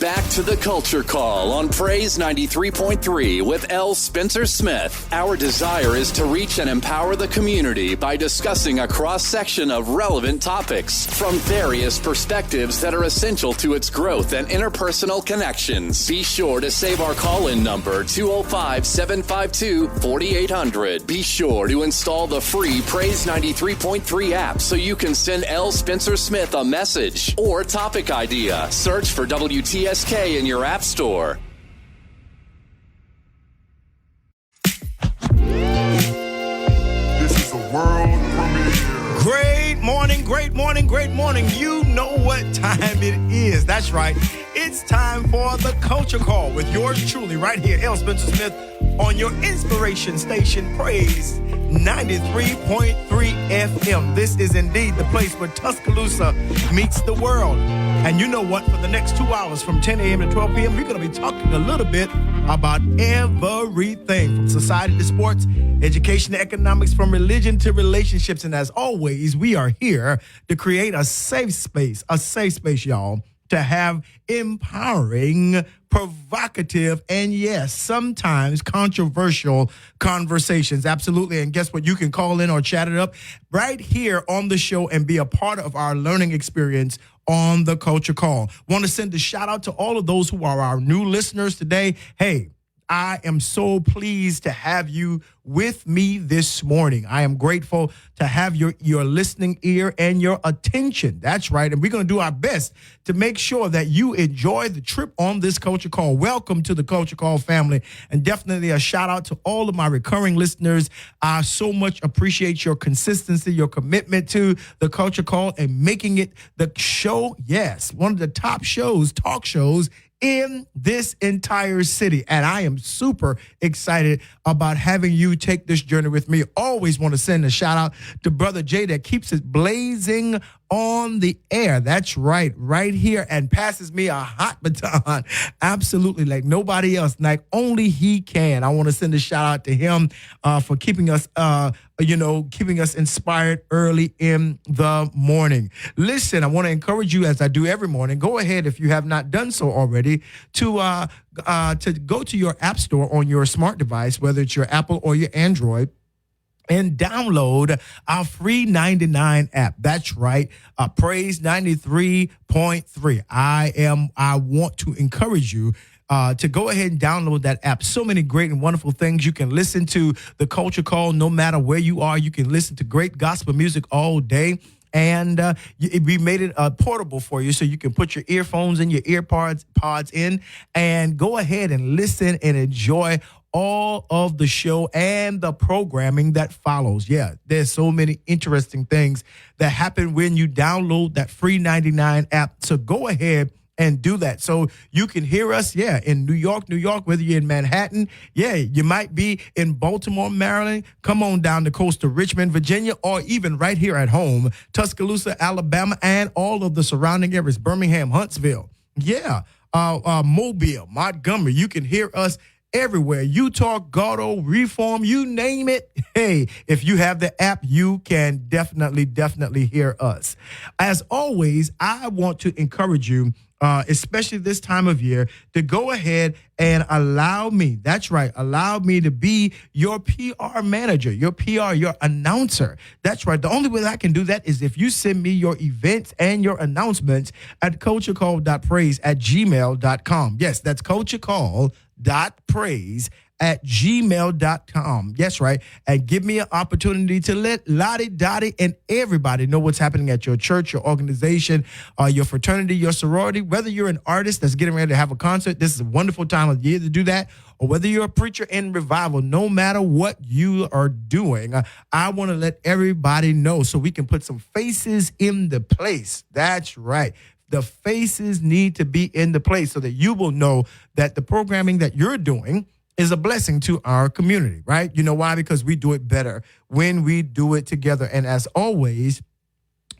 Back to the Culture Call on Praise 93.3 with L. Spencer Smith. Our desire is to reach and empower the community by discussing a cross-section of relevant topics from various perspectives that are essential to its growth and interpersonal connections. Be sure to save our call-in number, 205-752-4800. Be sure to install the free Praise 93.3 app so you can send L. Spencer Smith a message or topic idea. Search for WTSK in your app store. This is a world premiere. Great morning, great morning, great morning. You know what time it is. That's right. It's time for the Culture Call with yours truly right here, L. Spencer Smith, on your inspiration station, Praise 93.3 FM. This is indeed the place where Tuscaloosa meets the world. And you know what? For the next 2 hours from 10 a.m. to 12 p.m., we're going to be talking a little bit about everything from society to sports, education to economics, from religion to relationships. And as always, we are here to create a safe space, y'all, to have empowering, provocative, and yes, sometimes controversial conversations. Absolutely. And guess what? You can call in or chat it up right here on the show and be a part of our learning experience on the Culture Call. Want to send a shout out to all of those who are our new listeners today. Hey, I am so pleased to have you with me this morning. I am grateful to have your listening ear and your attention. That's right. And we're going to do our best to make sure that you enjoy the trip on this Culture Call. Welcome to the Culture Call family. And definitely a shout out to all of my recurring listeners. I so much appreciate your consistency, your commitment to the Culture Call and making it the show. Yes, one of the top shows, talk shows in this entire city. And I am super excited about having you take this journey with me. Always want to send a shout out to Brother Jay that keeps it blazing on the air. That's right here, and passes me a hot baton. Absolutely, like nobody else, like only he can. I want to send a shout out to him for keeping us inspired early in the morning. Listen, I want to encourage you, as I do every morning, go ahead, if you have not done so already, to go to your app store on your smart device, whether it's your Apple or your Android, and download our free 99 app. That's right, Praise 93.3. I want to encourage you to go ahead and download that app. So many great and wonderful things. You can listen to the Culture Call no matter where you are. You can listen to great gospel music all day. And we made it portable for you so you can put your earphones and your earpods in and go ahead and listen and enjoy all of the show and the programming that follows. Yeah, there's so many interesting things that happen when you download that free 99 app. So go ahead and do that so you can hear us, in New York, whether you're in Manhattan, you might be in Baltimore, Maryland, come on down the coast to Richmond, Virginia, or even right here at home, Tuscaloosa, Alabama, and all of the surrounding areas, Birmingham, Huntsville, Mobile, Montgomery. You can hear us everywhere. Utah, Gado, Reform, you name it. Hey, if you have the app, you can definitely hear us. As always, I want to encourage you, especially this time of year, to go ahead and allow me to be your PR manager, your announcer. That's right. The only way that I can do that is if you send me your events and your announcements at culturecall.praise@gmail.com. Yes, that's culturecall.praise@gmail.com. Yes, right. And give me an opportunity to let Lottie, Dottie, and everybody know what's happening at your church, your organization, your fraternity, your sorority. Whether you're an artist that's getting ready to have a concert, this is a wonderful time of year to do that. Or whether you're a preacher in revival, no matter what you are doing, I want to let everybody know so we can put some faces in the place. That's right. The faces need to be in the place so that you will know that the programming that you're doing is a blessing to our community, right? You know why? Because we do it better when we do it together. And as always,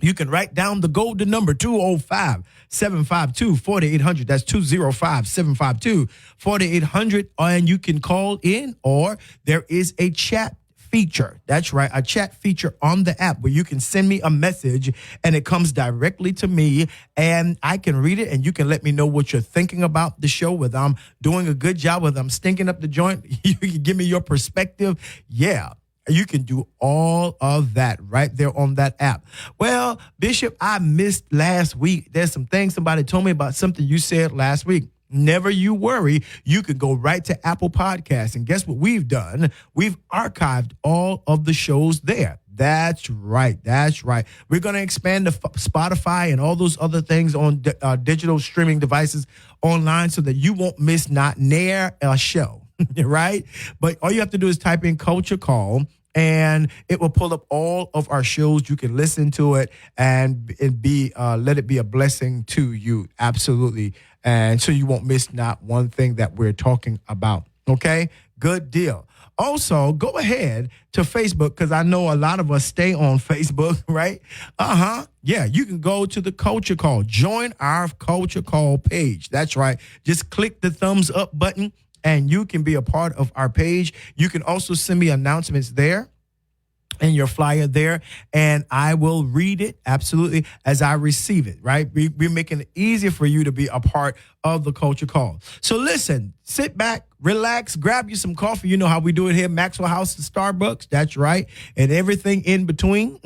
you can write down the golden number, 205-752-4800. That's 205-752-4800. And you can call in, or there is a chat feature. That's right, a chat feature on the app where you can send me a message and it comes directly to me and I can read it and you can let me know what you're thinking about the show, whether I'm doing a good job, whether I'm stinking up the joint. You can give me your perspective. Yeah. You can do all of that right there on that app. Well, Bishop, I missed last week. There's some things somebody told me about something you said last week. Never you worry. You can go right to Apple Podcasts. And guess what we've done? We've archived all of the shows there. That's right. That's right. We're going to expand to Spotify and all those other things on digital streaming devices online so that you won't miss not near a show. Right? But all you have to do is type in Culture Call and it will pull up all of our shows. You can listen to it and be let it be a blessing to you. Absolutely. And so you won't miss not one thing that we're talking about. Okay? Good deal. Also, go ahead to Facebook because I know a lot of us stay on Facebook, right? Yeah, you can go to the Culture Call. Join our Culture Call page. That's right. Just click the thumbs up button and you can be a part of our page. You can also send me announcements there and your flyer there, and I will read it absolutely as I receive it, right? We're making it easier for you to be a part of the Culture Call. So listen, sit back, relax, grab you some coffee. You know how we do it here, Maxwell House to Starbucks. That's right. And everything in between.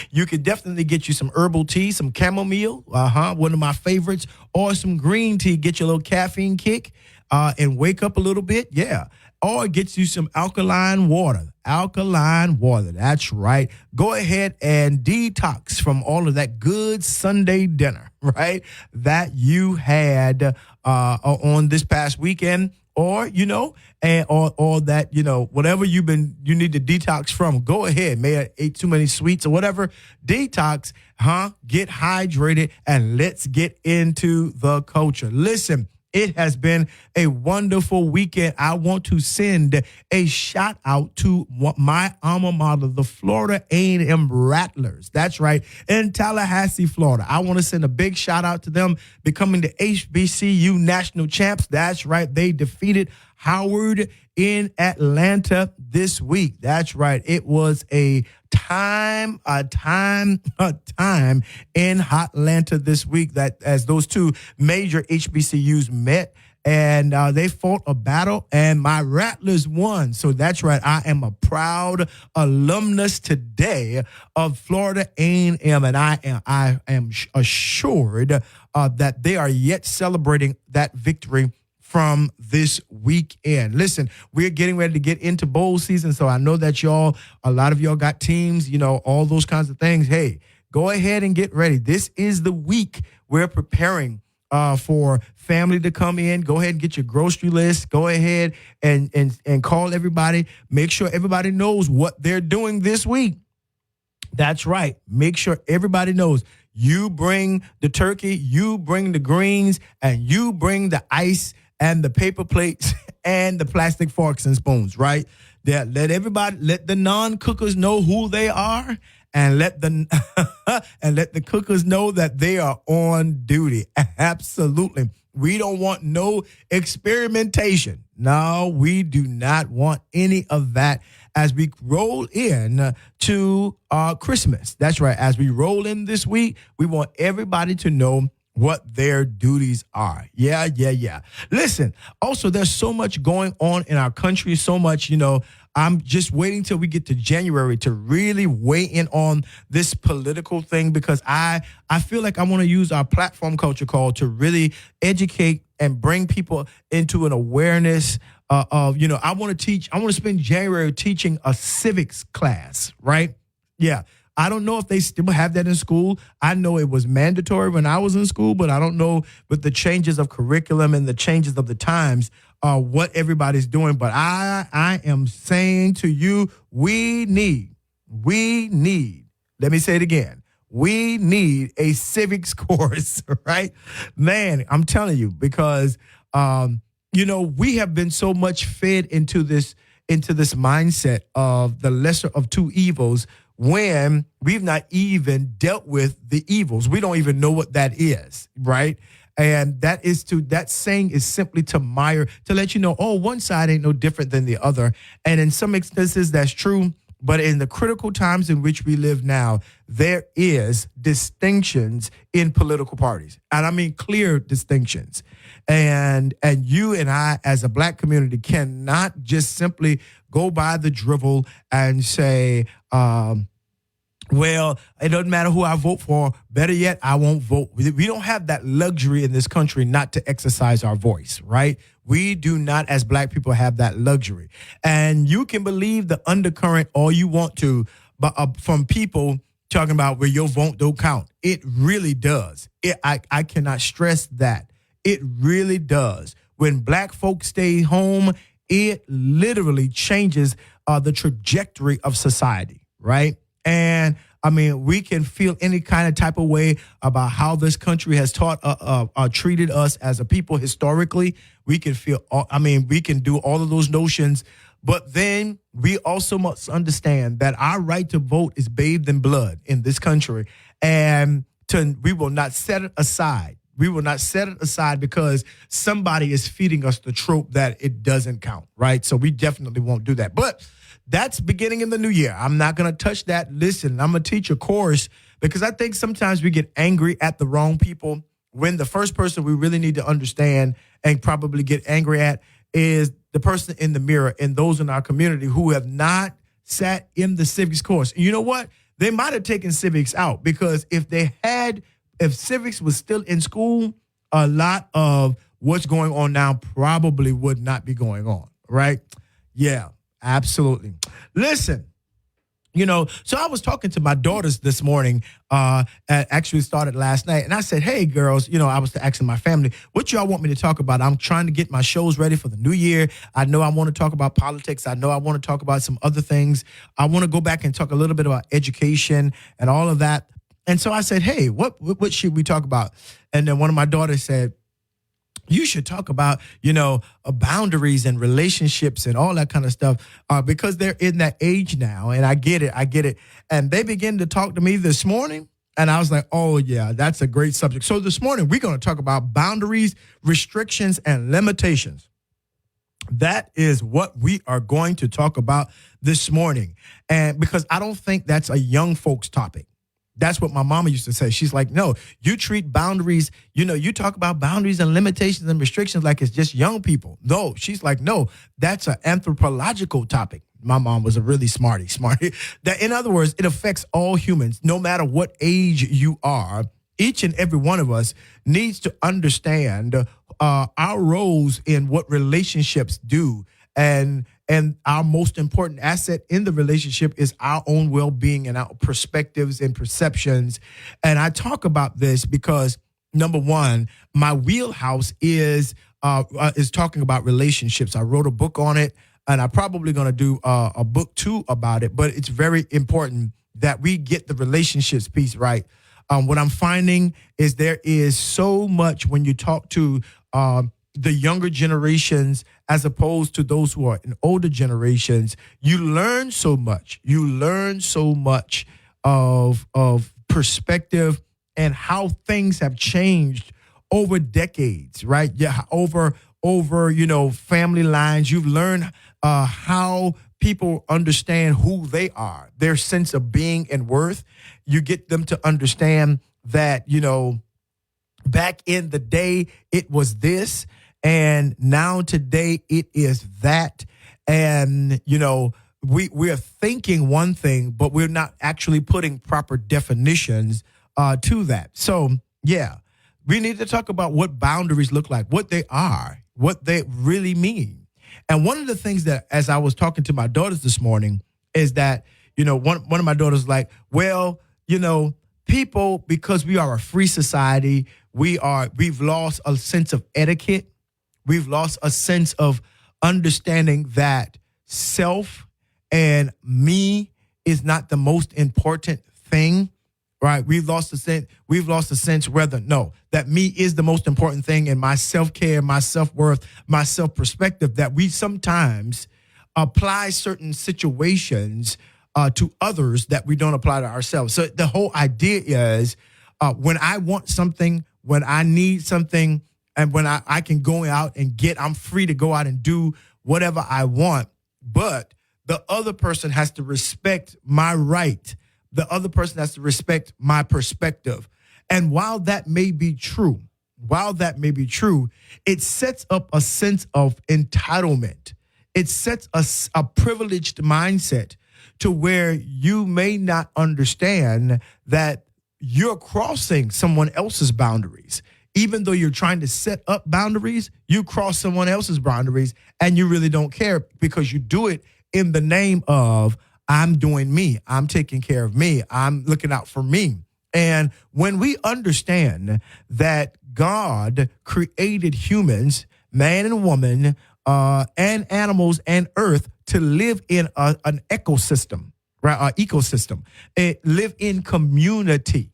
You could definitely get you some herbal tea, some chamomile, one of my favorites, or some green tea, get you a little caffeine kick and wake up a little bit. Yeah. Or it gets you some alkaline water. Alkaline water. That's right. Go ahead and detox from all of that good Sunday dinner, right, that you had on this past weekend, or, you know, and or that, you know, whatever you need to detox from. Go ahead. May I ate too many sweets or whatever. Detox, get hydrated, and let's get into the culture. Listen. It has been a wonderful weekend. I want to send a shout out to my alma mater, the Florida A&M Rattlers. That's right, in Tallahassee, Florida. I want to send a big shout out to them becoming the HBCU national champs. That's right. They defeated Howard in Atlanta this week. That's right. It was a time in Atlanta this week that as those two major HBCUs met and they fought a battle and my Rattlers won. So that's right. I am a proud alumnus today of Florida A&M, and I am assured that they are yet celebrating that victory from this weekend. Listen, we're getting ready to get into bowl season, so I know that a lot of y'all got teams, you know, all those kinds of things. Hey, go ahead and get ready. This is the week we're preparing for family to come in. Go ahead and get your grocery list. Go ahead and call everybody. Make sure everybody knows what they're doing this week. That's right. Make sure everybody knows. You bring the turkey, you bring the greens, and you bring the ice and the paper plates and the plastic forks and spoons, right? Let the non-cookers know who they are, and let the cookers know that they are on duty. Absolutely. We don't want no experimentation. No, we do not want any of that as we roll in to Christmas. That's right. As we roll in this week, we want everybody to know what their duties are. Yeah. Listen, also, there's so much going on in our country, so much, you know, I'm just waiting till we get to January to really weigh in on this political thing because I feel like I want to use our platform Culture Call to really educate and bring people into an awareness of, you know, I want to spend January teaching a civics class, right? Yeah. I don't know if they still have that in school. I know it was mandatory when I was in school, but I don't know with the changes of curriculum and the changes of the times, what everybody's doing. But I am saying to you, we need, let me say it again. We need a civics course, right? Man, I'm telling you, because, you know, we have been so much fed into this mindset of the lesser of two evils when we've not even dealt with the evils. We don't even know what that is, right? And that saying is simply to let you know, oh, one side ain't no different than the other. And in some instances, that's true. But in the critical times in which we live now, there is distinctions in political parties. And I mean clear distinctions. And you and I, as a black community, cannot just simply go by the drivel and say, well, it doesn't matter who I vote for. Better yet, I won't vote. We don't have that luxury in this country not to exercise our voice, right? We do not, as black people, have that luxury. And you can believe the undercurrent all you want to, but from people talking about where your vote don't count. It really does. I cannot stress that. It really does. When black folks stay home, it literally changes the trajectory of society, right? And I mean, we can feel any kind of type of way about how this country has treated us as a people historically. We can feel, we can do all of those notions, but then we also must understand that our right to vote is bathed in blood in this country, and we will not set it aside. We will not set it aside because somebody is feeding us the trope that it doesn't count, right? So we definitely won't do that. But that's beginning in the new year. I'm not going to touch that. Listen, I'm going to teach a course because I think sometimes we get angry at the wrong people when the first person we really need to understand and probably get angry at is the person in the mirror and those in our community who have not sat in the civics course. And you know what? They might have taken civics out because if civics was still in school, a lot of what's going on now probably would not be going on, right? Yeah. Absolutely. Listen, so I was talking to my daughters this morning, actually started last night, and I said, hey, girls, I was asking my family, what y'all want me to talk about? I'm trying to get my shows ready for the new year. I know I want to talk about politics. I know I want to talk about some other things. I want to go back and talk a little bit about education and all of that. And so I said, hey, what should we talk about? And then one of my daughters said, you should talk about, boundaries and relationships and all that kind of stuff because they're in that age now. And I get it. And they began to talk to me this morning. And I was like, oh, yeah, that's a great subject. So this morning, we're going to talk about boundaries, restrictions, and limitations. That is what we are going to talk about this morning. And because I don't think that's a young folks topic. That's what my mama used to say. She's like, no, you treat boundaries, you talk about boundaries and limitations and restrictions like it's just young people. No, she's like, no, that's an anthropological topic. My mom was a really smarty. That, in other words, it affects all humans, no matter what age you are. Each and every one of us needs to understand our roles in what relationships do. And our most important asset in the relationship is our own well-being and our perspectives and perceptions. And I talk about this because, number one, my wheelhouse is talking about relationships. I wrote a book on it, and I'm probably going to do a book too about it. But it's very important that we get the relationships piece right. What I'm finding is there is so much when you talk to the younger generations as opposed to those who are in older generations, you learn so much. You learn so much of perspective and how things have changed over decades, right? Yeah, over family lines. You've learned how people understand who they are, their sense of being and worth. You get them to understand that, back in the day, it was this. And now today it is that. And, we are thinking one thing, but we're not actually putting proper definitions to that. So, yeah, we need to talk about what boundaries look like, what they are, what they really mean. And one of the things that, as I was talking to my daughters this morning, is that, one of my daughters was like, well, people, because we are a free society, we've lost a sense of etiquette. We've lost a sense of understanding that self and me is not the most important thing, right? We've lost a sense that me is the most important thing, and my self-care, my self-worth, my self-perspective, that we sometimes apply certain situations to others that we don't apply to ourselves. So the whole idea is when I want something, when I need something, and when I can go out and I'm free to go out and do whatever I want. But The other person has to respect my right. The other person has to respect my perspective. And while that may be true, it sets up a sense of entitlement. It sets a privileged mindset to where you may not understand that you're crossing someone else's boundaries. Even though you're trying to set up boundaries, you cross someone else's boundaries and you really don't care because you do it in the name of I'm doing me. I'm taking care of me. I'm looking out for me. And when we understand that God created humans, man and woman, and animals and earth to live in an ecosystem, right? Live in community,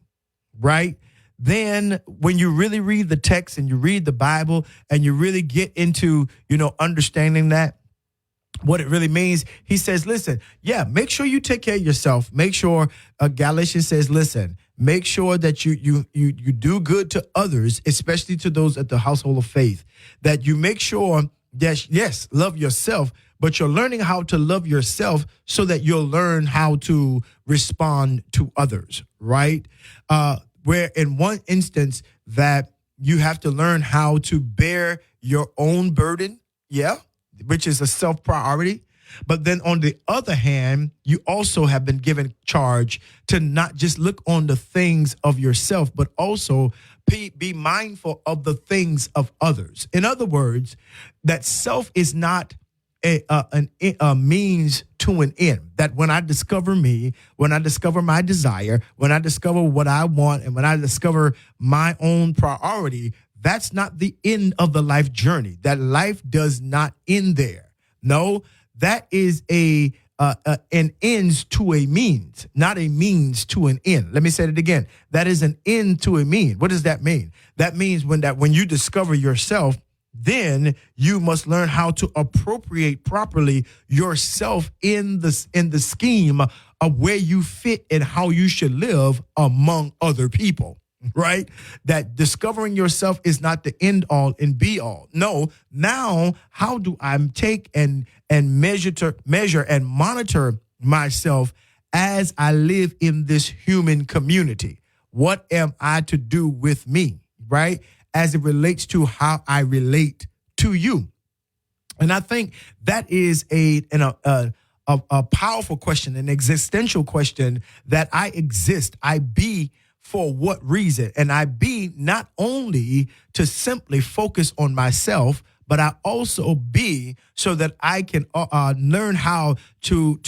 right? Then when you really read the text and you read the Bible and you really get into, understanding that, what it really means, he says, listen, make sure you take care of yourself. Make sure, Galatians says, listen, make sure that you do good to others, especially to those at the household of faith, that you make sure that, yes, love yourself, but you're learning how to love yourself so that you'll learn how to respond to others, right? Where in one instance that you have to learn how to bear your own burden, which is a self-priority. But then on the other hand, you also have been given charge to not just look on the things of yourself, but also be mindful of the things of others. In other words, that self is not a means to an end. That when I discover me, when I discover my desire, when I discover what I want, and when I discover my own priority, that's not the end of the life journey. That life does not end there. No, that is an ends to a means, not a means to an end. Let me say it again. That is an end to a mean. What does that mean? That means when you discover yourself, then you must learn how to appropriate properly yourself in the scheme of where you fit and how you should live among other people. Right? That discovering yourself is not the end all and be all. No, now how do I take and measure and monitor myself as I live in this human community? What am I to do with me, right? As it relates to how I relate to you. And I think that is a powerful question, an existential question that I exist, I be for what reason? And I be not only to simply focus on myself, but I also be so that I can learn how to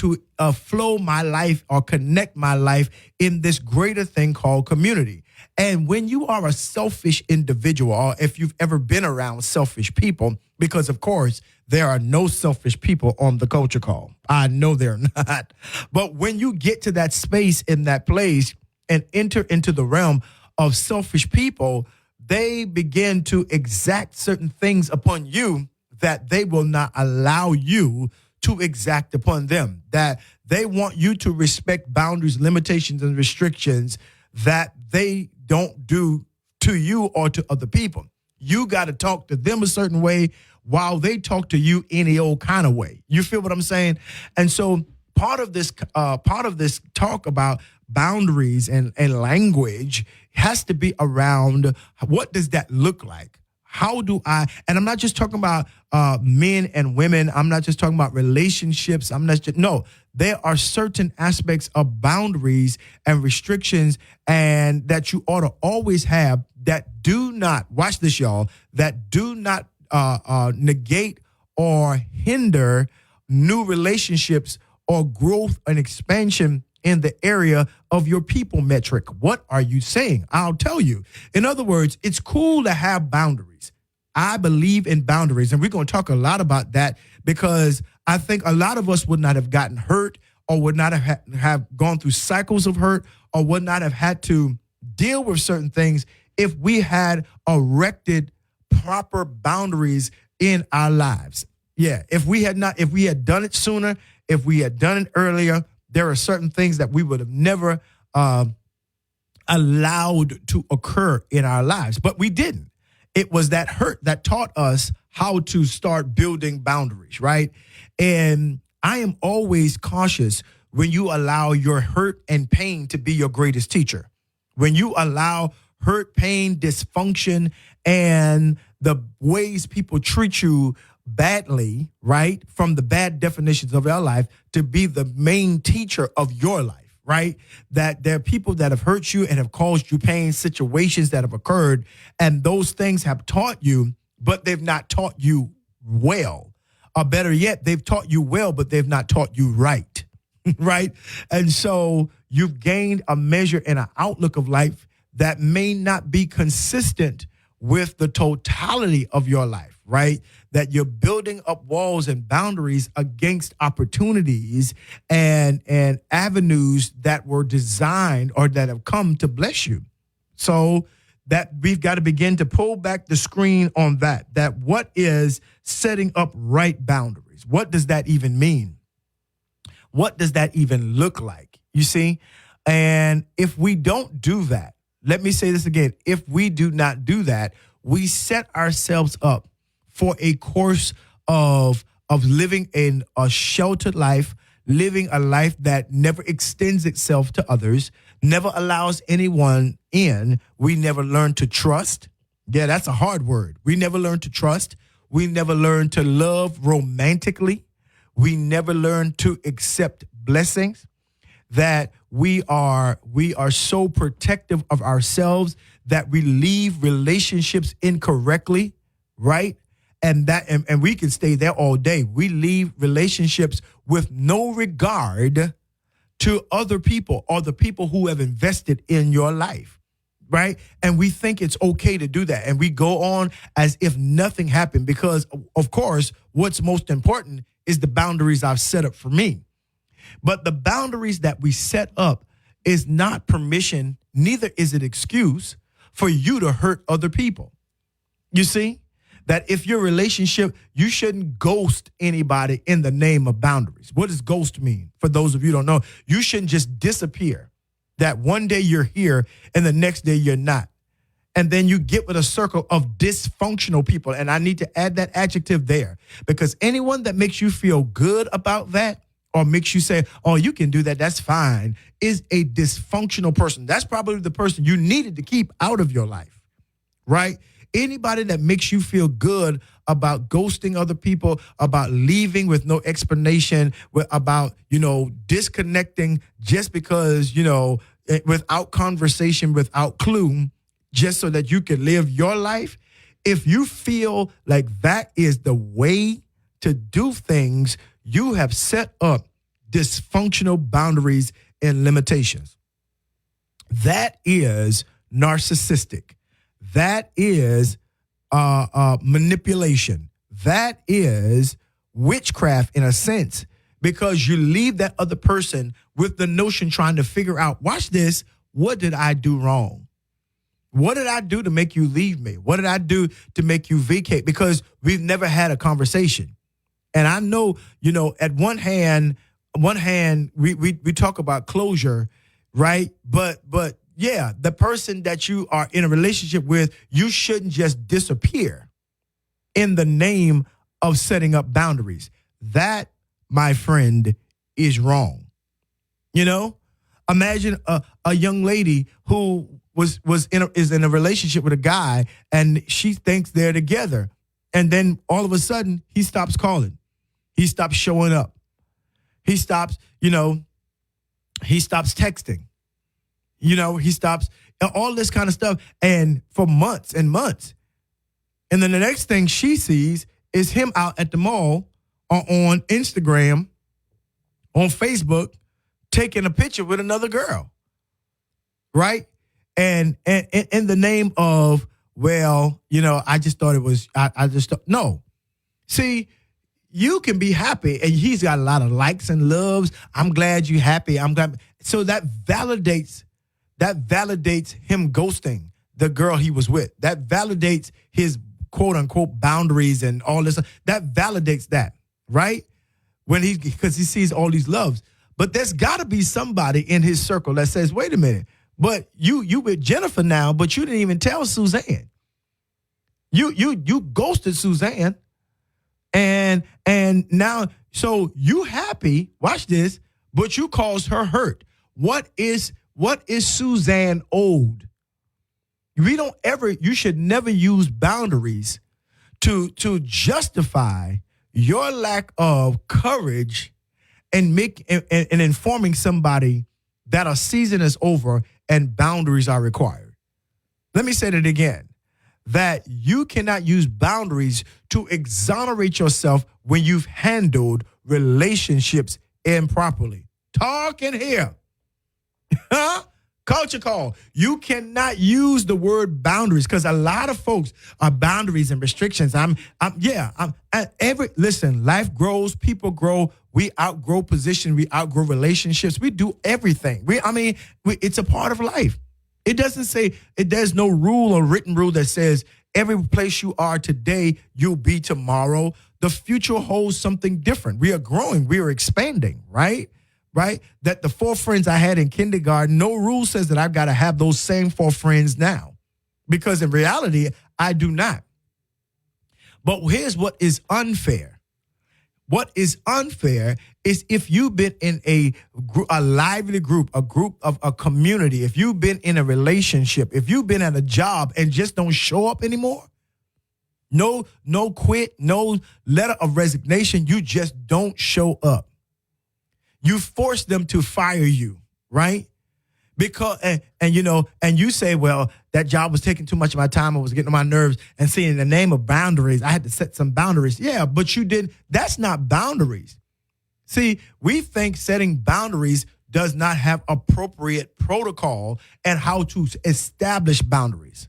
flow my life or connect my life in this greater thing called community. And when you are a selfish individual, or if you've ever been around selfish people, because of course there are no selfish people on the culture call. I know they're not. But when you get to that space in that place and enter into the realm of selfish people, they begin to exact certain things upon you that they will not allow you to exact upon them. That they want you to respect boundaries, limitations, and restrictions that they don't do to you or to other people. You got to talk to them a certain way while they talk to you any old kind of way. You feel what I'm saying? And so part of this talk about boundaries and language has to be around what does that look like? How do I, and I'm not just talking about men and women. I'm not just talking about relationships. No, there are certain aspects of boundaries and restrictions and that you ought to always have that do not, watch this, y'all, that do not negate or hinder new relationships or growth and expansion in the area of your people metric. What are you saying? I'll tell you. In other words, it's cool to have boundaries. I believe in boundaries, and we're going to talk a lot about that because I think a lot of us would not have gotten hurt or would not have gone through cycles of hurt or would not have had to deal with certain things if we had erected proper boundaries in our lives. Yeah, if we had done it sooner, if we had done it earlier, there are certain things that we would have never allowed to occur in our lives, but we didn't. It was that hurt that taught us how to start building boundaries, right? And I am always cautious when you allow your hurt and pain to be your greatest teacher. When you allow hurt, pain, dysfunction, and the ways people treat you badly, right, from the bad definitions of your life to be the main teacher of your life, right? That there are people that have hurt you and have caused you pain, situations that have occurred, and those things have taught you, but they've not taught you well. Or better yet, they've taught you well, but they've not taught you right, right? And so you've gained a measure and an outlook of life that may not be consistent with the totality of your life, right? That you're building up walls and boundaries against opportunities and avenues that were designed or that have come to bless you. So that we've got to begin to pull back the screen on that what is setting up right boundaries? What does that even mean? What does that even look like? You see? And if we don't do that, let me say this again. If we do not do that, we set ourselves up for a course of living in a sheltered life, living a life that never extends itself to others, never allows anyone in. We never learn to trust. Yeah, that's a hard word. We never learn to trust. We never learn to love romantically. We never learn to accept blessings. That we are so protective of ourselves that we leave relationships incorrectly, right? And we can stay there all day. We leave relationships with no regard to other people or the people who have invested in your life, right? And we think it's okay to do that. And we go on as if nothing happened because, of course, what's most important is the boundaries I've set up for me. But the boundaries that we set up is not permission, neither is it excuse for you to hurt other people. You see? That if your relationship, you shouldn't ghost anybody in the name of boundaries. What does ghost mean? For those of you who don't know, you shouldn't just disappear. That one day you're here and the next day you're not. And then you get with a circle of dysfunctional people. And I need to add that adjective there because anyone that makes you feel good about that or makes you say, oh, you can do that, that's fine, is a dysfunctional person. That's probably the person you needed to keep out of your life, right? Anybody that makes you feel good about ghosting other people, about leaving with no explanation, about, disconnecting just because, without conversation, without clue, just so that you can live your life. If you feel like that is the way to do things, you have set up dysfunctional boundaries and limitations. That is narcissistic. That is manipulation. That is witchcraft in a sense, because you leave that other person with the notion trying to figure out, watch this, what did I do wrong? What did I do to make you leave me? What did I do to make you vacate? Because we've never had a conversation. And I know, at one hand, we talk about closure, right? But yeah, the person that you are in a relationship with, you shouldn't just disappear in the name of setting up boundaries. That, my friend, is wrong. Imagine a young lady who is in a relationship with a guy and she thinks they're together. And then all of a sudden he stops calling. He stops showing up. He stops, he stops texting. He stops all this kind of stuff. And for months and months. And then the next thing she sees is him out at the mall or on Instagram, on Facebook, taking a picture with another girl. Right? And in the name of, I just thought it was, no. See, you can be happy and he's got a lot of likes and loves. I'm glad you're happy. I'm glad. So that validates him ghosting the girl he was with. That validates his quote unquote boundaries and all this. That validates that, right? Because he sees all these loves. But there's got to be somebody in his circle that says, wait a minute, but you with Jennifer now, but you didn't even tell Suzanne. You ghosted Suzanne. And now, so you happy, watch this, but you caused her hurt. What is Suzanne owed? You should never use boundaries to justify your lack of courage and informing somebody that a season is over and boundaries are required. Let me say that again. That you cannot use boundaries to exonerate yourself when you've handled relationships improperly. Talking here. Culture call. You cannot use the word boundaries because a lot of folks are boundaries and restrictions. Listen, life grows, people grow. We outgrow position. We outgrow relationships. We do everything. It's a part of life. It doesn't say, there's no rule or written rule that says every place you are today, you'll be tomorrow. The future holds something different. We are growing. We are expanding, right? Right? That the 4 friends I had in kindergarten, no rule says that I've got to have those same 4 friends now. Because in reality, I do not. But here's what is unfair. What is unfair is if you've been in a lively group, a community, if you've been in a relationship, if you've been at a job and just don't show up anymore, no quit, no letter of resignation, you just don't show up. You force them to fire you, right? Because and you say, well, that job was taking too much of my time. I was getting on my nerves. And see, in the name of boundaries, I had to set some boundaries. Yeah, but you did. That's not boundaries. See, we think setting boundaries does not have appropriate protocol and how to establish boundaries.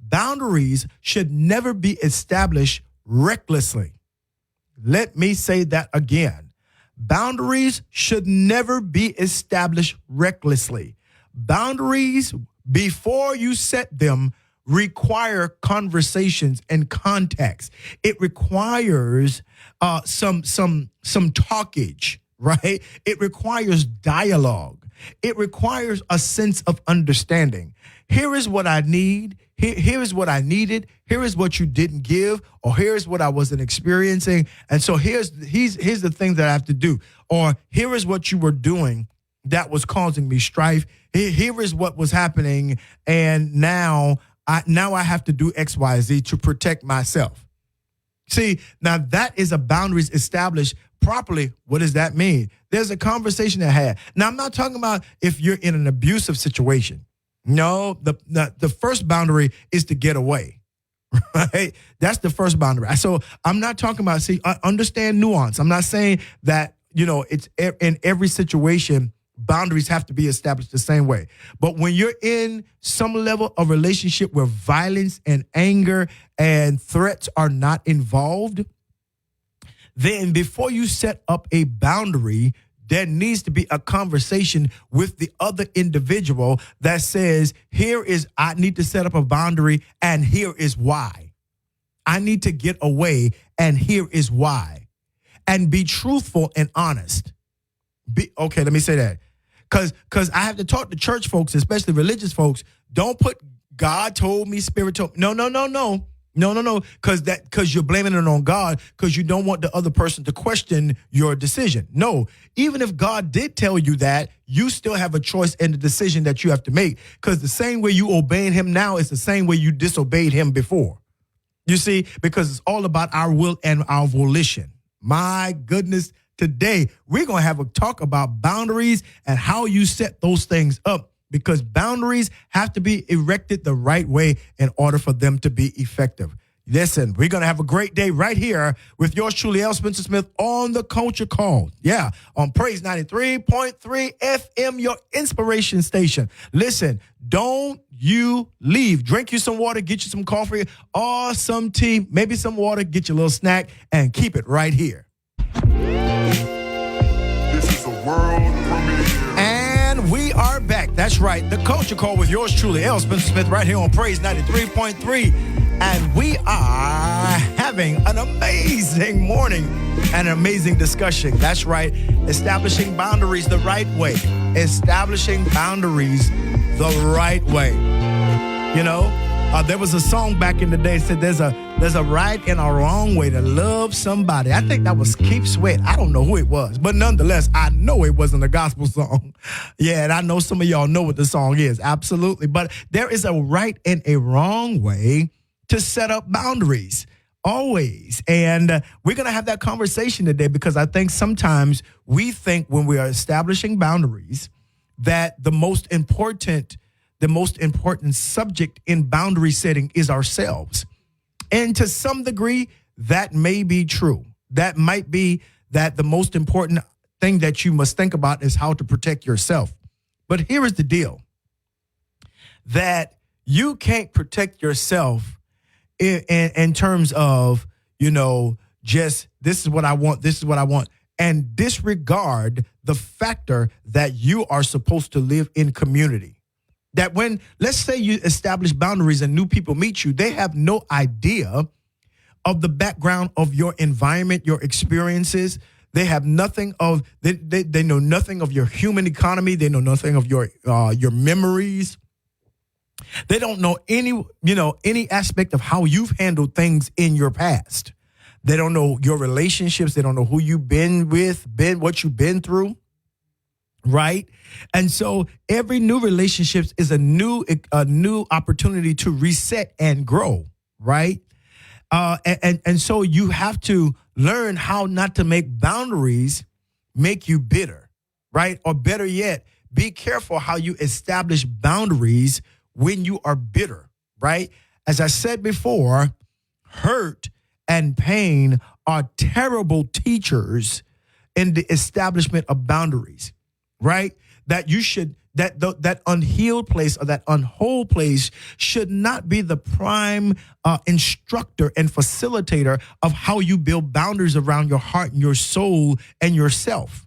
Boundaries should never be established recklessly. Let me say that again. Boundaries should never be established recklessly. Boundaries, before you set them, require conversations and context. It requires some talkage, right? It requires dialogue. It requires a sense of understanding. Here is what I need. Here is what I needed. Here is what you didn't give, or here's what I wasn't experiencing. And so here's the things that I have to do, or here is what you were doing that was causing me strife. Here is what was happening, and now I have to do X, Y, Z to protect myself. See, now that is a boundaries established properly. What does that mean? There's a conversation to have. Now, I'm not talking about if you're in an abusive situation. No, the first boundary is to get away, right? That's the first boundary. So I'm not talking about, understand nuance. I'm not saying that, it's in every situation, boundaries have to be established the same way. But when you're in some level of relationship where violence and anger and threats are not involved, then before you set up a boundary, there needs to be a conversation with the other individual that says, I need to set up a boundary, and here is why. I need to get away, and here is why. And be truthful and honest. Okay, let me say that. Because I have to talk to church folks, especially religious folks. Don't put God told me, Spirit told me. No. Because you're blaming it on God because you don't want the other person to question your decision. No, even if God did tell you that, you still have a choice in the decision that you have to make, because the same way you obeying him now is the same way you disobeyed him before. You see, because it's all about our will and our volition. My goodness, today we're going to have a talk about boundaries and how you set those things up, because boundaries have to be erected the right way in order for them to be effective. Listen, we're going to have a great day right here with yours truly, L. Spencer Smith, on the Culture Call. Yeah, on Praise 93.3 FM, your inspiration station. Listen, don't you leave. Drink you some water, get you some coffee or some tea, maybe some water, get you a little snack, and keep it right here. This is a world premiere. And we are back. That's right. The Culture Call with yours truly, L. Spencer Smith, right here on Praise 93.3. And we are having an amazing morning and an amazing discussion. That's right. Establishing boundaries the right way. Establishing boundaries the right way. You know, there was a song back in the day that said there's There's a right and a wrong way to love somebody. I think that was Keith Sweat. I don't know who it was, but nonetheless, I know it wasn't a gospel song. Yeah, and I know some of y'all know what the song is. Absolutely. But there is a right and a wrong way to set up boundaries. Always. And we're going to have that conversation today because I think sometimes we think when we are establishing boundaries that the most important subject in boundary setting is ourselves. And to some degree, that may be true. That might be that the most important thing that you must think about is how to protect yourself. But here is the deal, that you can't protect yourself in terms of, just this is what I want, and disregard the factor that you are supposed to live in community. That when, let's say you establish boundaries and new people meet you, they have no idea of the background of your environment, your experiences. They have nothing of, they know nothing of your human economy. They know nothing of your memories. They don't know any aspect of how you've handled things in your past. They don't know your relationships. They don't know who you've been with, what you've been through. Right. And so every new relationship is a new opportunity to reset and grow. Right. And so you have to learn how not to make boundaries make you bitter. Right. Or better yet, be careful how you establish boundaries when you are bitter. Right. As I said before, hurt and pain are terrible teachers in the establishment of boundaries. Right? That you should, that unhealed place or that unwhole place should not be the prime instructor and facilitator of how you build boundaries around your heart and your soul and yourself.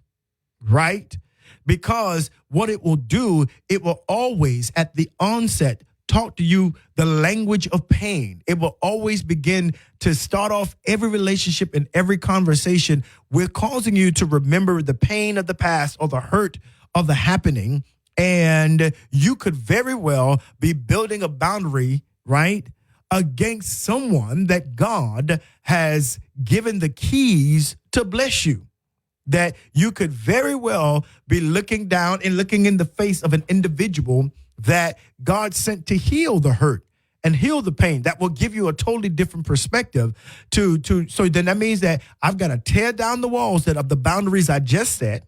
Right? Because what it will do, it will always at the onset talk to you the language of pain. It will always begin to start off every relationship and every conversation with causing you to remember the pain of the past or the hurt of the happening. And you could very well be building a boundary, right, against someone that God has given the keys to bless you. That you could very well be looking down and looking in the face of an individual that God sent to heal the hurt and heal the pain. That will give you a totally different perspective so then that means that I've got to tear down the walls of the boundaries I just set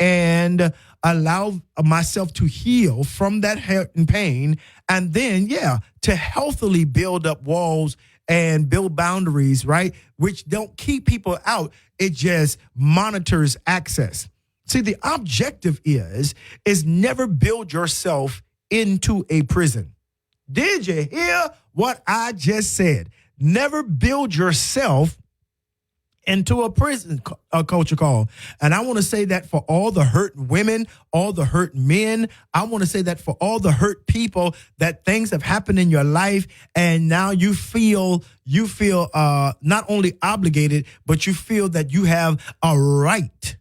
and allow myself to heal from that hurt and pain. And then, to healthily build up walls and build boundaries, right? Which don't keep people out. It just monitors access. See, the objective is never build yourself into a prison. Did you hear what I just said? Never build yourself into a prison, a culture call. And I want to say that for all the hurt women, all the hurt men. I want to say that for all the hurt people, that things have happened in your life and now you feel not only obligated, but you feel that you have a right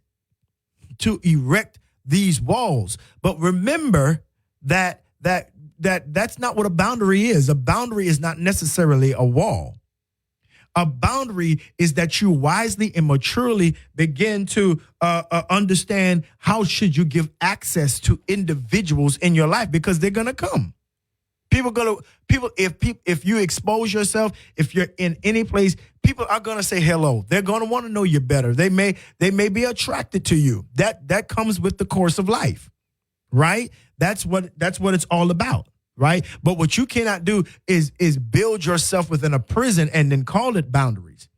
to erect these walls. But remember that's not what a boundary is. A boundary is not necessarily a wall. A boundary is that you wisely and maturely begin to understand how should you give access to individuals in your life, because they're gonna come. If you expose yourself, if you're in any place, people are gonna say hello. They're gonna want to know you better. They may be attracted to you. That comes with the course of life, right? That's what it's all about. Right. But what you cannot do is build yourself within a prison and then call it boundaries,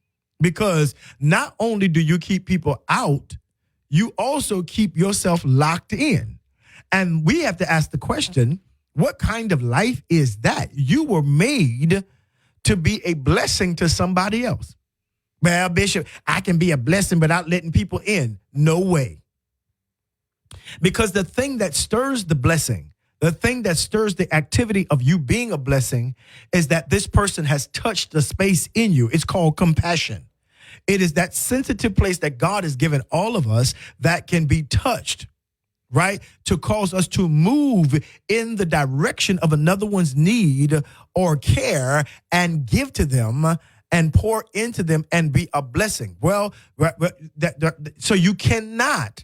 because not only do you keep people out, you also keep yourself locked in. And we have to ask the question, what kind of life is that? You were made to be a blessing to somebody else. Well, Bishop, I can be a blessing without letting people in. No way. Because the thing that stirs the blessing, the thing that stirs the activity of you being a blessing, is that this person has touched the space in you. It's called compassion. It is that sensitive place that God has given all of us that can be touched, right? To cause us to move in the direction of another one's need or care and give to them and pour into them and be a blessing. Well, so you cannot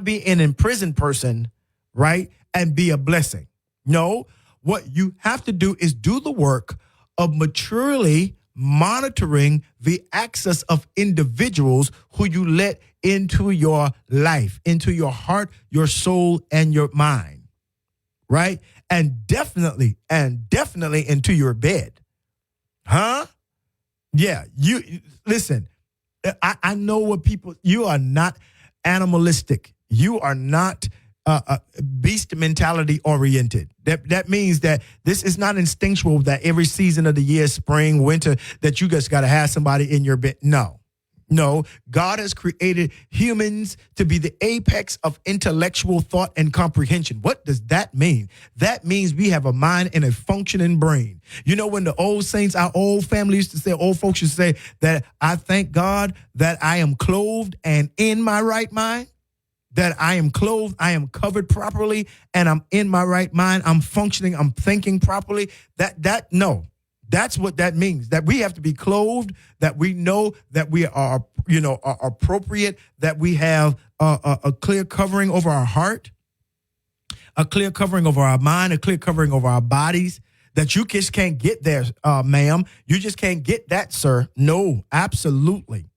be an imprisoned person, right, and be a blessing. No, what you have to do is do the work of maturely monitoring the access of individuals who you let into your life, into your heart, your soul, and your mind, right? And definitely into your bed. Huh? Yeah, you listen, I know what people, you are not animalistic. You are not beast mentality oriented. That means that this is not instinctual that every season of the year, spring, winter, that you just got to have somebody in your bed. No, God has created humans to be the apex of intellectual thought and comprehension. What does that mean? That means we have a mind and a functioning brain. You know, when the old saints, our old family used to say, old folks used to say that I thank God that I am clothed and in my right mind, that I am clothed, I am covered properly, and I'm in my right mind. I'm functioning, I'm thinking properly. No. That's what that means, that we have to be clothed, that we know that we are appropriate, that we have a clear covering over our heart, a clear covering over our mind, a clear covering over our bodies, that you just can't get there, ma'am. You just can't get that, sir. No, absolutely.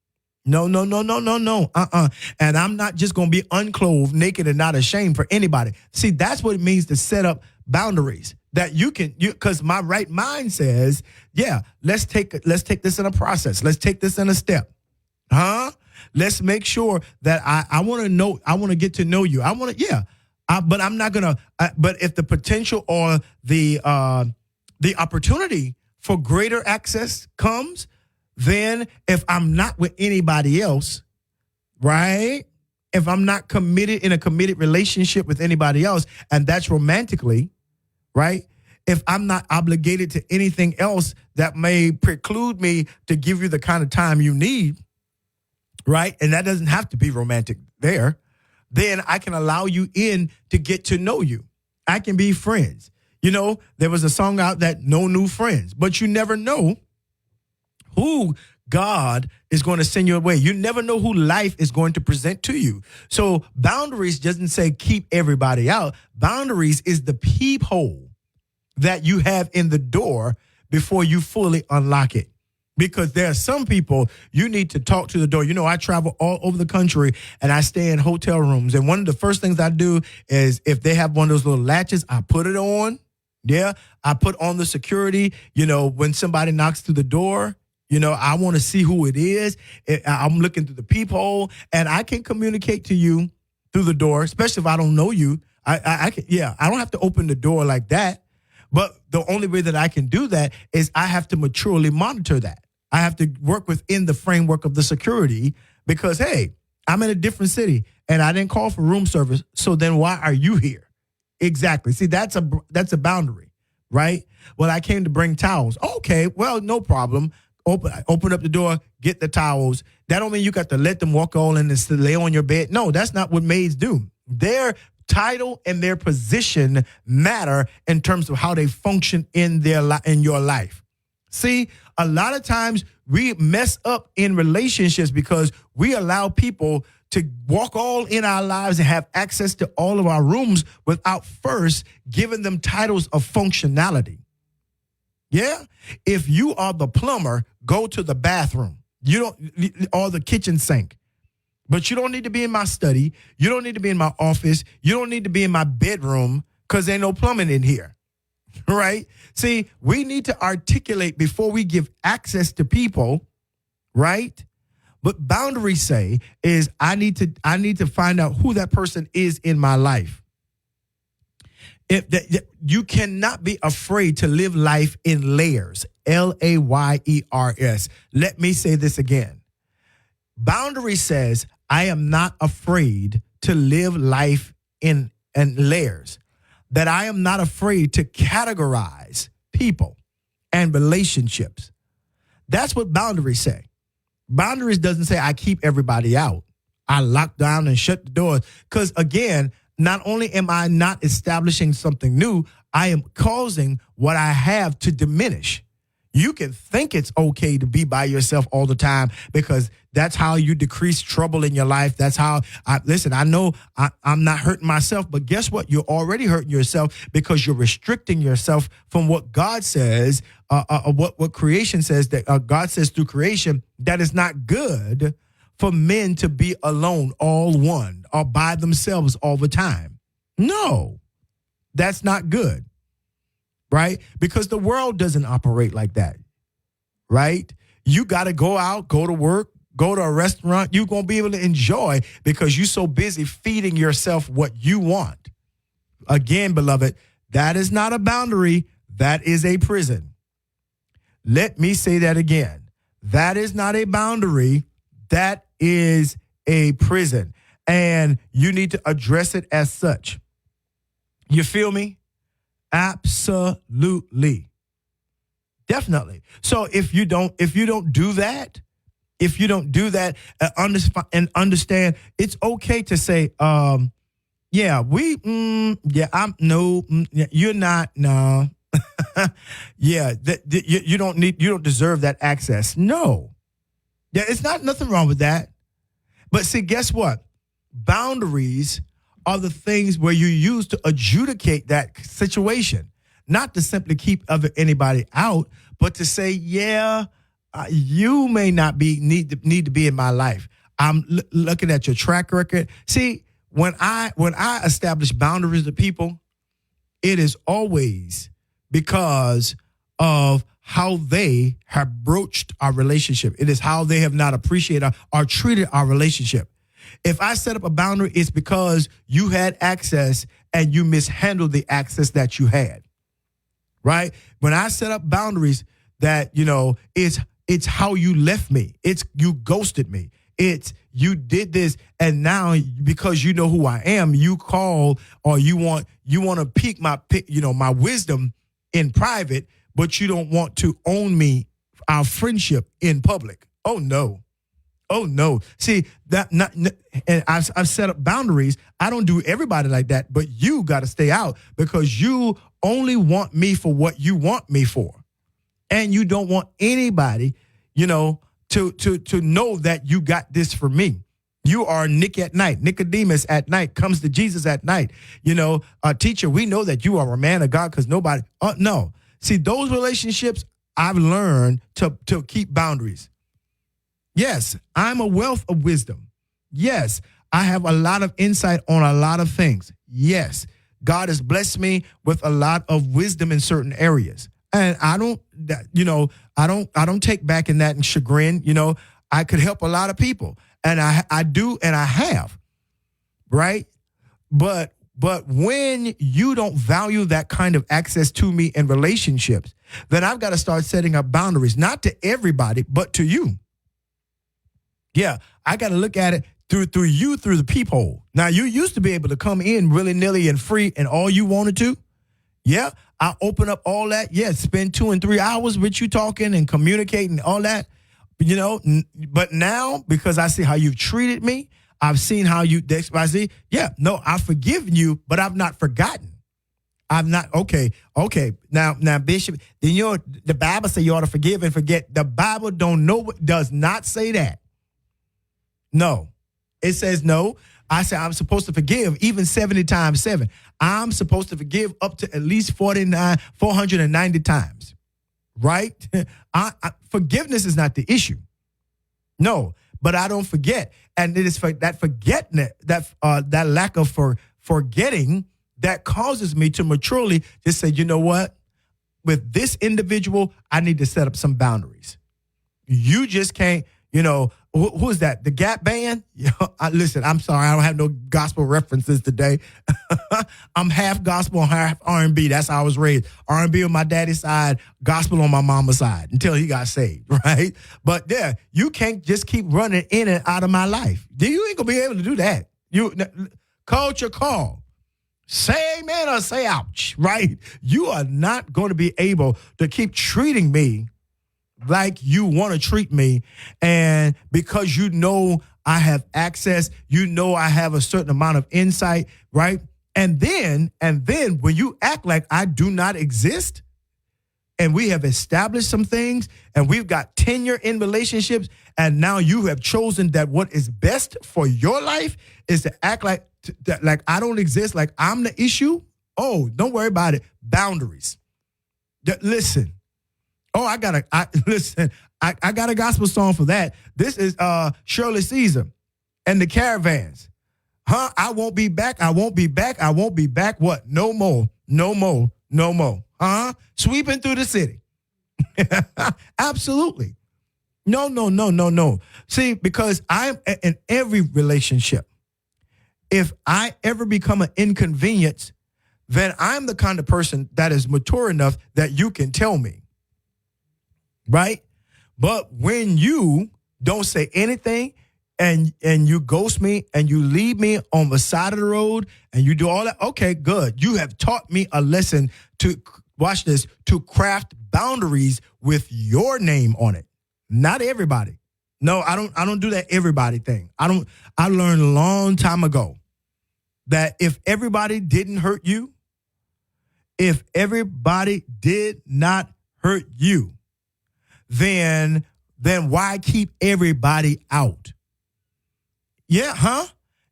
No. And I'm not just going to be unclothed, naked, and not ashamed for anybody. See, that's what it means to set up boundaries. That because my right mind says, yeah, let's take this in a process. Let's take this in a step. Let's make sure that I want to get to know you. But I'm not going to, but if the potential or the opportunity for greater access comes, then if I'm not with anybody else, right? If I'm not committed in a committed relationship with anybody else, and that's romantically, right? If I'm not obligated to anything else that may preclude me to give you the kind of time you need, right? And that doesn't have to be romantic there. Then I can allow you in to get to know you. I can be friends. You know, there was a song out that no new friends, but you never know who God is going to send your way. You never know who life is going to present to you. So boundaries doesn't say keep everybody out. Boundaries is the peephole that you have in the door before you fully unlock it. Because there are some people you need to talk to the door. You know, I travel all over the country and I stay in hotel rooms. And one of the first things I do is if they have one of those little latches, I put it on. Yeah, I put on the security. You know, when somebody knocks through the door, you know, I want to see who it is. I'm looking through the peephole, and I can communicate to you through the door, especially if I don't know you. I don't have to open the door like that. But the only way that I can do that is I have to maturely monitor that. I have to work within the framework of the security because, hey, I'm in a different city and I didn't call for room service. So then why are you here? Exactly. See, that's a boundary, right? Well, I came to bring towels. Okay, well, no problem. Open up the door, get the towels. That don't mean you got to let them walk all in and lay on your bed. No, that's not what maids do. Their title and their position matter in terms of how they function in your life. See, a lot of times we mess up in relationships because we allow people to walk all in our lives and have access to all of our rooms without first giving them titles of functionality. Yeah. If you are the plumber, go to the bathroom. Or the kitchen sink. But you don't need to be in my study. You don't need to be in my office. You don't need to be in my bedroom because there's no plumbing in here. Right? See, we need to articulate before we give access to people, right? But boundaries say is I need to find out who that person is in my life. You cannot be afraid to live life in layers, Layers. Let me say this again. Boundary says, I am not afraid to live life in layers, that I am not afraid to categorize people and relationships. That's what boundaries say. Boundaries doesn't say I keep everybody out. I lock down and shut the doors. Because again, not only am I not establishing something new, I am causing what I have to diminish. You can think it's okay to be by yourself all the time because that's how you decrease trouble in your life. That's how I know I'm not hurting myself, but guess what? You're already hurting yourself because you're restricting yourself from what God says, what creation says, that God says through creation, that is not good for men to be alone, all one, or by themselves all the time. No, that's not good. Right? Because the world doesn't operate like that. Right? You got to go out, go to work, go to a restaurant. You're going to be able to enjoy because you're so busy feeding yourself what you want. Again, beloved, that is not a boundary. That is a prison. Let me say that again. That is not a boundary. That is a prison. And you need to address it as such. You feel me? Absolutely. Definitely. So if you don't do that, and understand, it's okay to say, you're not, no. Yeah, you don't deserve that access. No. Yeah, it's nothing wrong with that. But see, guess what? Boundaries are the things where you use to adjudicate that situation, not to simply keep anybody out, but to say, you may not need to be in my life. I'm looking at your track record. See, when I establish boundaries to people, it is always because of how they have broached our relationship. It is how they have not appreciated or treated our relationship. If I set up a boundary, it's because you had access and you mishandled the access that you had, right? When I set up boundaries that, it's how you left me. It's you ghosted me. It's you did this, and now because you know who I am, you call or you want to pique my wisdom in private, but you don't want to own me, our friendship in public. Oh no. Oh no! See and I've set up boundaries. I don't do everybody like that, but you got to stay out because you only want me for what you want me for, and you don't want anybody, to know that you got this for me. You are Nick at night. Nicodemus at night comes to Jesus at night. Teacher, we know that you are a man of God because nobody. No, see those relationships. I've learned to keep boundaries. Yes, I'm a wealth of wisdom. Yes, I have a lot of insight on a lot of things. Yes, God has blessed me with a lot of wisdom in certain areas. And I don't take back in that and chagrin. I could help a lot of people. And I do, and I have. Right? But when you don't value that kind of access to me in relationships, then I've got to start setting up boundaries, not to everybody, but to you. Yeah, I got to look at it through the peephole. Now, you used to be able to come in willy-nilly and free and all you wanted to. Yeah, I open up all that. Yeah, spend 2 and 3 hours with you talking and communicating, all that. But now, because I see how you've treated me, I've seen how you XYZ. Yeah, no, I've forgiven you, but I've not forgotten. I've not, okay. Now, Bishop, then the Bible says you ought to forgive and forget. The Bible does not say that. No, it says no. I say I'm supposed to forgive even 70 times 7. I'm supposed to forgive up to at least 490 times, right? Forgiveness is not the issue. No, but I don't forget. And it is for that forgetting, that lack of forgetting that causes me to maturely just say, you know what? With this individual, I need to set up some boundaries. You just can't, who is that? The Gap Band? Listen, I'm sorry. I don't have no gospel references today. I'm half gospel and half R&B. That's how I was raised. R&B on my daddy's side, gospel on my mama's side until he got saved, right? But you can't just keep running in and out of my life. You ain't going to be able to do that. Culture call. Say amen or say ouch, right? You are not going to be able to keep treating me like you want to treat me, and because I have access, I have a certain amount of insight, right? And then when you act like I do not exist and we have established some things, and we've got tenure in relationships, and now you have chosen that what is best for your life is to act like I don't exist, like I'm the issue. Oh, don't worry about it. Boundaries. Listen. Oh, I got a gospel song for that. This is Shirley Caesar and the Caravans. Huh? I won't be back. I won't be back. I won't be back. What? No more. No more. No more. Huh? Sweeping through the city. Absolutely. No. See, because I'm in every relationship, if I ever become an inconvenience, then I'm the kind of person that is mature enough that you can tell me. Right? But when you don't say anything and you ghost me and you leave me on the side of the road and you do all that, okay, good. You have taught me a lesson to, watch this, to craft boundaries with your name on it. Not everybody. No, I don't do that everybody thing. I learned a long time ago that if everybody didn't hurt you, if everybody did not hurt you, then why keep everybody out? Yeah, huh?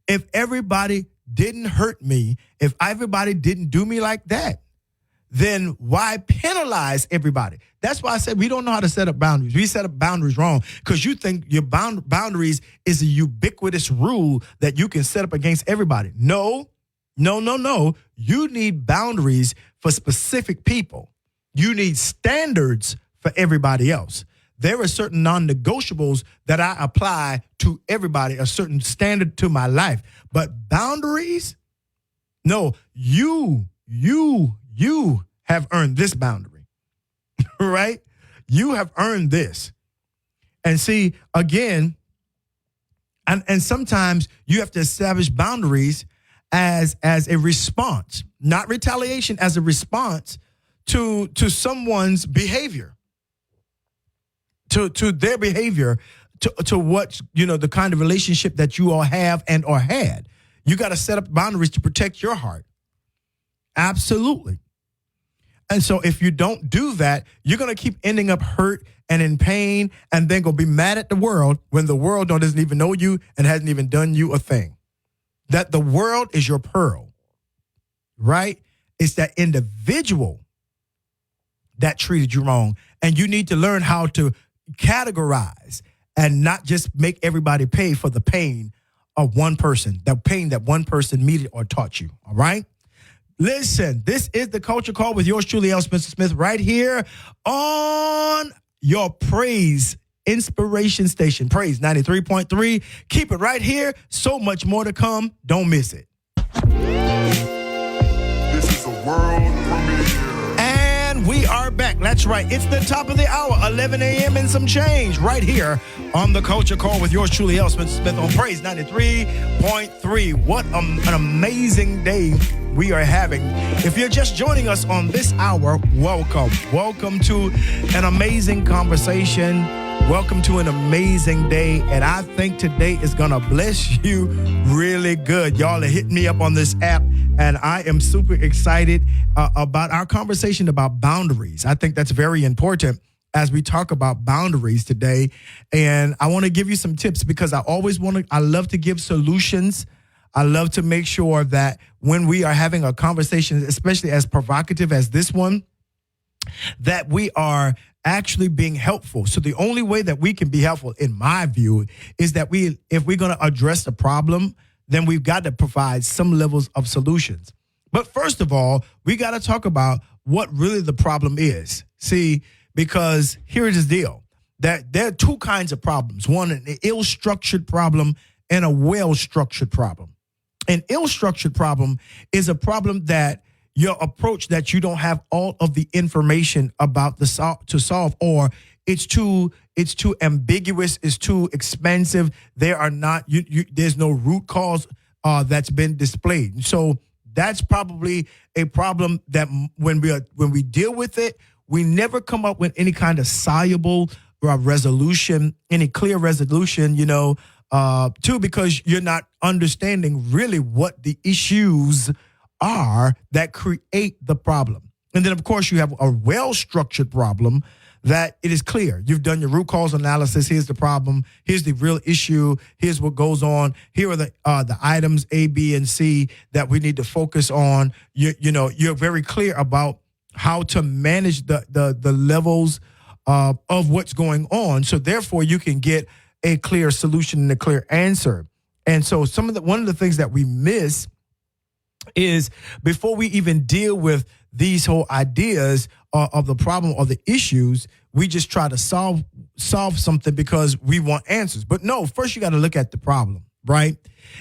If everybody didn't hurt me, if everybody didn't do me like that, then why penalize everybody? That's why I said we don't know how to set up boundaries. We set up boundaries wrong because you think your boundaries is a ubiquitous rule that you can set up against everybody. No. You need boundaries for specific people. You need standards for everybody else. There are certain non-negotiables that I apply to everybody, a certain standard to my life. But boundaries, no, you have earned this boundary, right? You have earned this. And see, again, and sometimes you have to establish boundaries as a response, not retaliation, as a response to someone's behavior. To their behavior, to what, the kind of relationship that you all have and or had. You got to set up boundaries to protect your heart. Absolutely. And so if you don't do that, you're going to keep ending up hurt and in pain and then go be mad at the world when the world doesn't even know you and hasn't even done you a thing. That the world is your pearl, right? It's that individual that treated you wrong. And you need to learn how to categorize and not just make everybody pay for the pain of one person, the pain that one person meted or taught you. All right. Listen, this is the Culture Call with yours truly, L. Spencer Smith, right here on your Praise Inspiration Station, Praise 93.3. Keep it right here. So much more to come. Don't miss it. This is a world premiere. And we are back. That's right. It's the top of the hour, 11 a.m. and some change, right here on the Culture Call with yours truly, L. Spencer Smith, on Praise 93.3. What an amazing day we are having. If you're just joining us on this hour, welcome. Welcome to an amazing conversation. Welcome to an amazing day. And I think today is going to bless you really good. Y'all are hitting me up on this app, and I am super excited about our conversation about boundaries. I think that's very important as we talk about boundaries today. And I want to give you some tips because I love to give solutions. I love to make sure that when we are having a conversation, especially as provocative as this one, that we are actually being helpful. So the only way that we can be helpful, in my view, is that if we're going to address the problem, then we've got to provide some levels of solutions. But first of all, we got to talk about what really the problem is. See, because here is the deal, that there are two kinds of problems. One, an ill-structured problem and a well-structured problem. An ill-structured problem is a problem that your approach that you don't have all of the information about to solve, or it's too ambiguous, it's too expensive. There's no root cause that's been displayed. So that's probably a problem that when we deal with it, we never come up with any kind of soluble resolution, any clear resolution, because you're not understanding really what the issues are that create the problem. And then, of course, you have a well-structured problem that it is clear. You've done your root cause analysis. Here's the problem. Here's the real issue. Here's what goes on. Here are the items A, B, and C that we need to focus on. You're very clear about how to manage the levels of what's going on. So therefore, you can get a clear solution and a clear answer. And so one of the things that we miss is before we even deal with these whole ideas of the problem or the issues, we just try to solve something because we want answers. But no, first you got to look at the problem, right?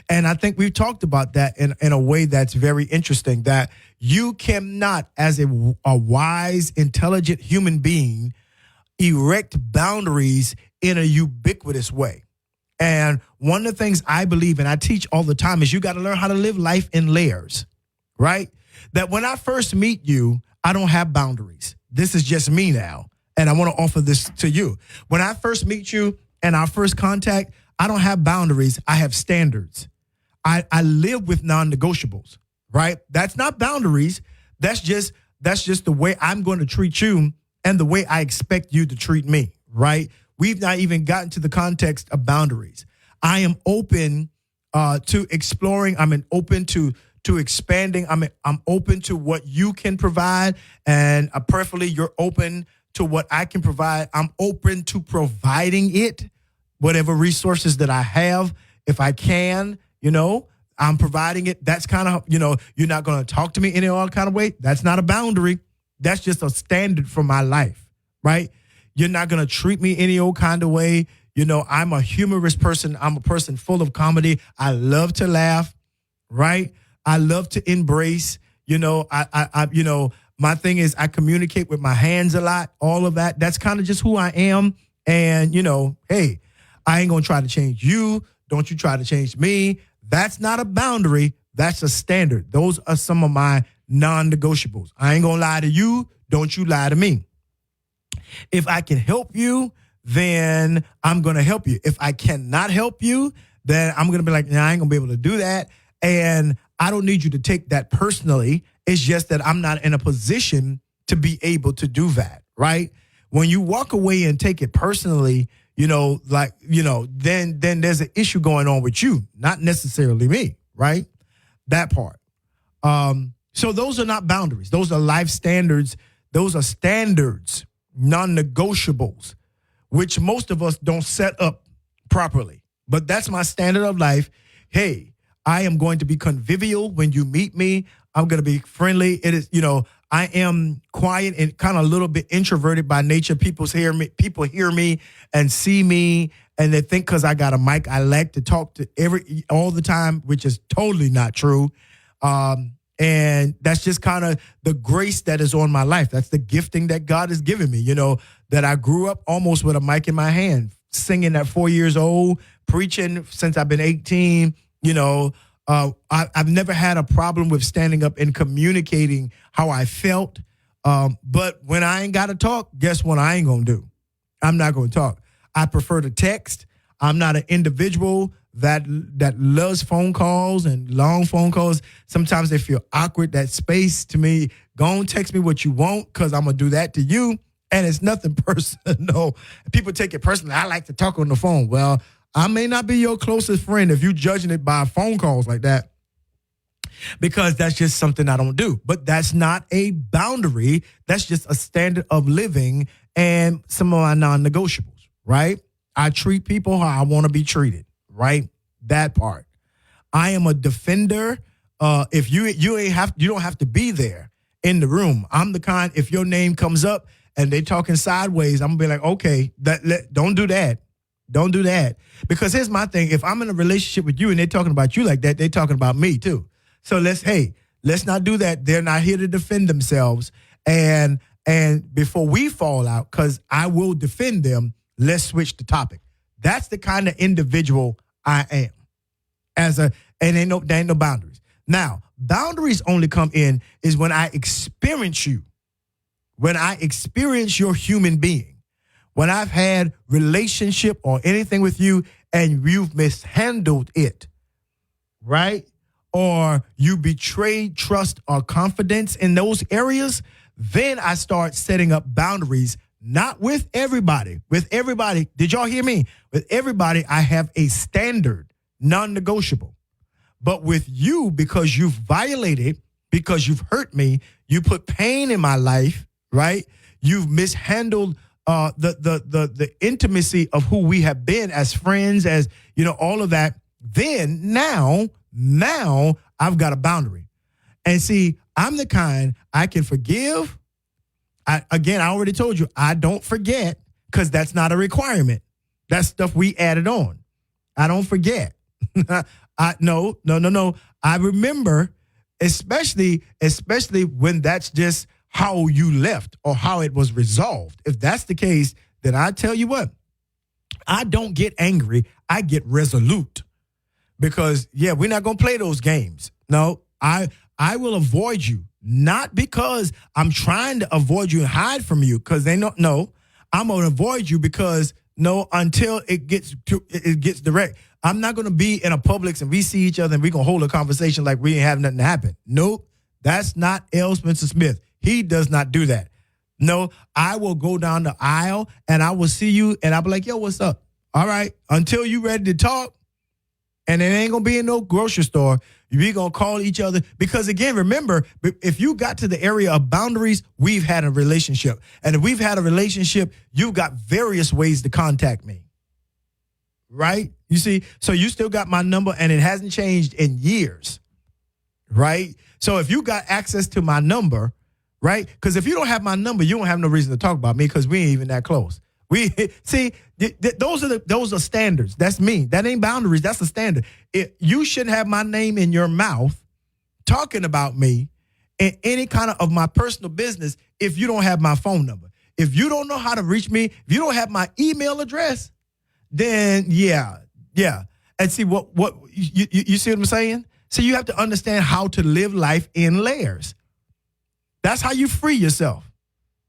And I think we've talked about that in a way that's very interesting, that you cannot, as a wise, intelligent human being, erect boundaries in a ubiquitous way. And one of the things I believe, and I teach all the time, is you got to learn how to live life in layers, right? That when I first meet you, I don't have boundaries. This is just me now. And I want to offer this to you. When I first meet you and our first contact, I don't have boundaries. I have standards. I live with non-negotiables, right? That's not boundaries. That's just the way I'm going to treat you and the way I expect you to treat me, right? We've not even gotten to the context of boundaries. I am open to exploring. I'm open to expanding. I'm open to what you can provide, and preferably you're open to what I can provide. I'm open to providing it, whatever resources that I have, if I can, I'm providing it. That's kind of, you're not going to talk to me in any other kind of way. That's not a boundary. That's just a standard for my life, right? You're not going to treat me any old kind of way. I'm a humorous person. I'm a person full of comedy. I love to laugh, right? I love to embrace, my thing is I communicate with my hands a lot, all of that. That's kind of just who I am. And, hey, I ain't going to try to change you. Don't you try to change me. That's not a boundary. That's a standard. Those are some of my non-negotiables. I ain't going to lie to you. Don't you lie to me. If I can help you, then I'm going to help you. If I cannot help you, then I'm going to be like, nah, I ain't going to be able to do that. And I don't need you to take that personally. It's just that I'm not in a position to be able to do that, right? When you walk away and take it personally, then there's an issue going on with you, not necessarily me, right? That part. So those are not boundaries. Those are life standards. Those are standards, non-negotiables, which most of us don't set up properly. But that's my standard of life. Hey, I am going to be convivial when you meet me. I'm going to be friendly. It is, I am quiet and kind of a little bit introverted by nature. People hear me and see me, and they think because I got a mic, I like to talk to all the time, which is totally not true. And that's just kind of the grace that is on my life. That's the gifting that God has given me, that I grew up almost with a mic in my hand, singing at 4 years old, preaching since I've been 18. I've never had a problem with standing up and communicating how I felt. But when I ain't got to talk, guess what I ain't going to do? I'm not going to talk. I prefer to text. I'm not an individual that loves phone calls and long phone calls. Sometimes they feel awkward. That space to me, go and text me what you want because I'm going to do that to you. And it's nothing personal. People take it personally. I like to talk on the phone. Well, I may not be your closest friend if you're judging it by phone calls like that, because that's just something I don't do. But that's not a boundary. That's just a standard of living and some of my non-negotiables, right? I treat people how I want to be treated, right? That part. I am a defender. If you don't have to be there in the room. I'm the kind, if your name comes up and they talking sideways, I'm gonna be like, okay, don't do that. Don't do that. Because here's my thing. If I'm in a relationship with you and they're talking about you like that, they're talking about me too. So let's not do that. They're not here to defend themselves. And before we fall out, because I will defend them, let's switch the topic. That's the kind of individual I am. And there ain't no boundaries. Now, boundaries only come in is when I experience you. When I experience your human being. When I've had relationship or anything with you and you've mishandled it, right? Or you betrayed trust or confidence in those areas, Then I start setting up boundaries, not with everybody. With everybody, did y'all hear me? With everybody, I have a standard, non-negotiable. But with you, because you've violated, because you've hurt me, you put pain in my life, right? You've mishandled the intimacy of who we have been as friends, as, all of that. Then now I've got a boundary. And see, I'm the kind I can forgive. I already told you, I don't forget because that's not a requirement. That's stuff we added on. I don't forget. No. I remember, especially when that's just how you left or how it was resolved. If that's the case, then I tell you what, I don't get angry. I get resolute because, we're not going to play those games. No, I will avoid you, not because I'm trying to avoid you and hide from you because I'm going to avoid you because until it gets direct. I'm not going to be in a Publix and we see each other and we're going to hold a conversation like we ain't have nothing happen. Nope, that's not L. Spencer Smith. He does not do that. No, I will go down the aisle and I will see you and I'll be like, yo, what's up? All right, until you ready to talk, and it ain't going to be in no grocery store. We're going to call each other because, again, remember, if you got to the area of boundaries, we've had a relationship. And if we've had a relationship, you've got various ways to contact me. Right? You see, so you still got my number and it hasn't changed in years. Right? So if you got access to my number, right? Because if you don't have my number, you don't have no reason to talk about me because we ain't even that close. We see those are standards. That's me. That ain't boundaries. That's a standard. You shouldn't have my name in your mouth talking about me in any kind of my personal business if you don't have my phone number. If you don't know how to reach me, if you don't have my email address, then yeah. And see what you see what I'm saying? So you have to understand how to live life in layers. That's how you free yourself.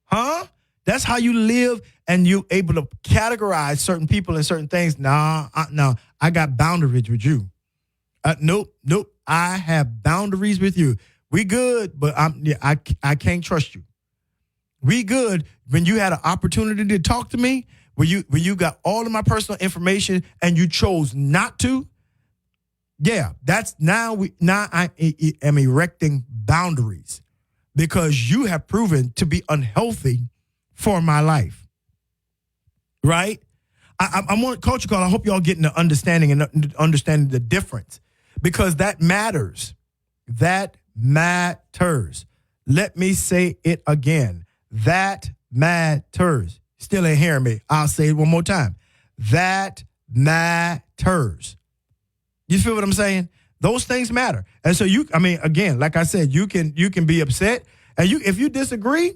Huh? That's how you live and you able to categorize certain people and certain things. No, I got boundaries with you. Nope. I have boundaries with you. We good, but I can't trust you. We good when you had an opportunity to talk to me, when you got all of my personal information and you chose not to. Yeah, that's now I am erecting boundaries because you have proven to be unhealthy for my life. Right? I'm on Culture Call. I hope y'all getting the understanding and understanding the difference because that matters. That matters. Let me say it again. That matters. Still ain't hearing me. I'll say it one more time. That matters. You feel what I'm saying? Those things matter. And so again, like I said, you can be upset. And if you disagree,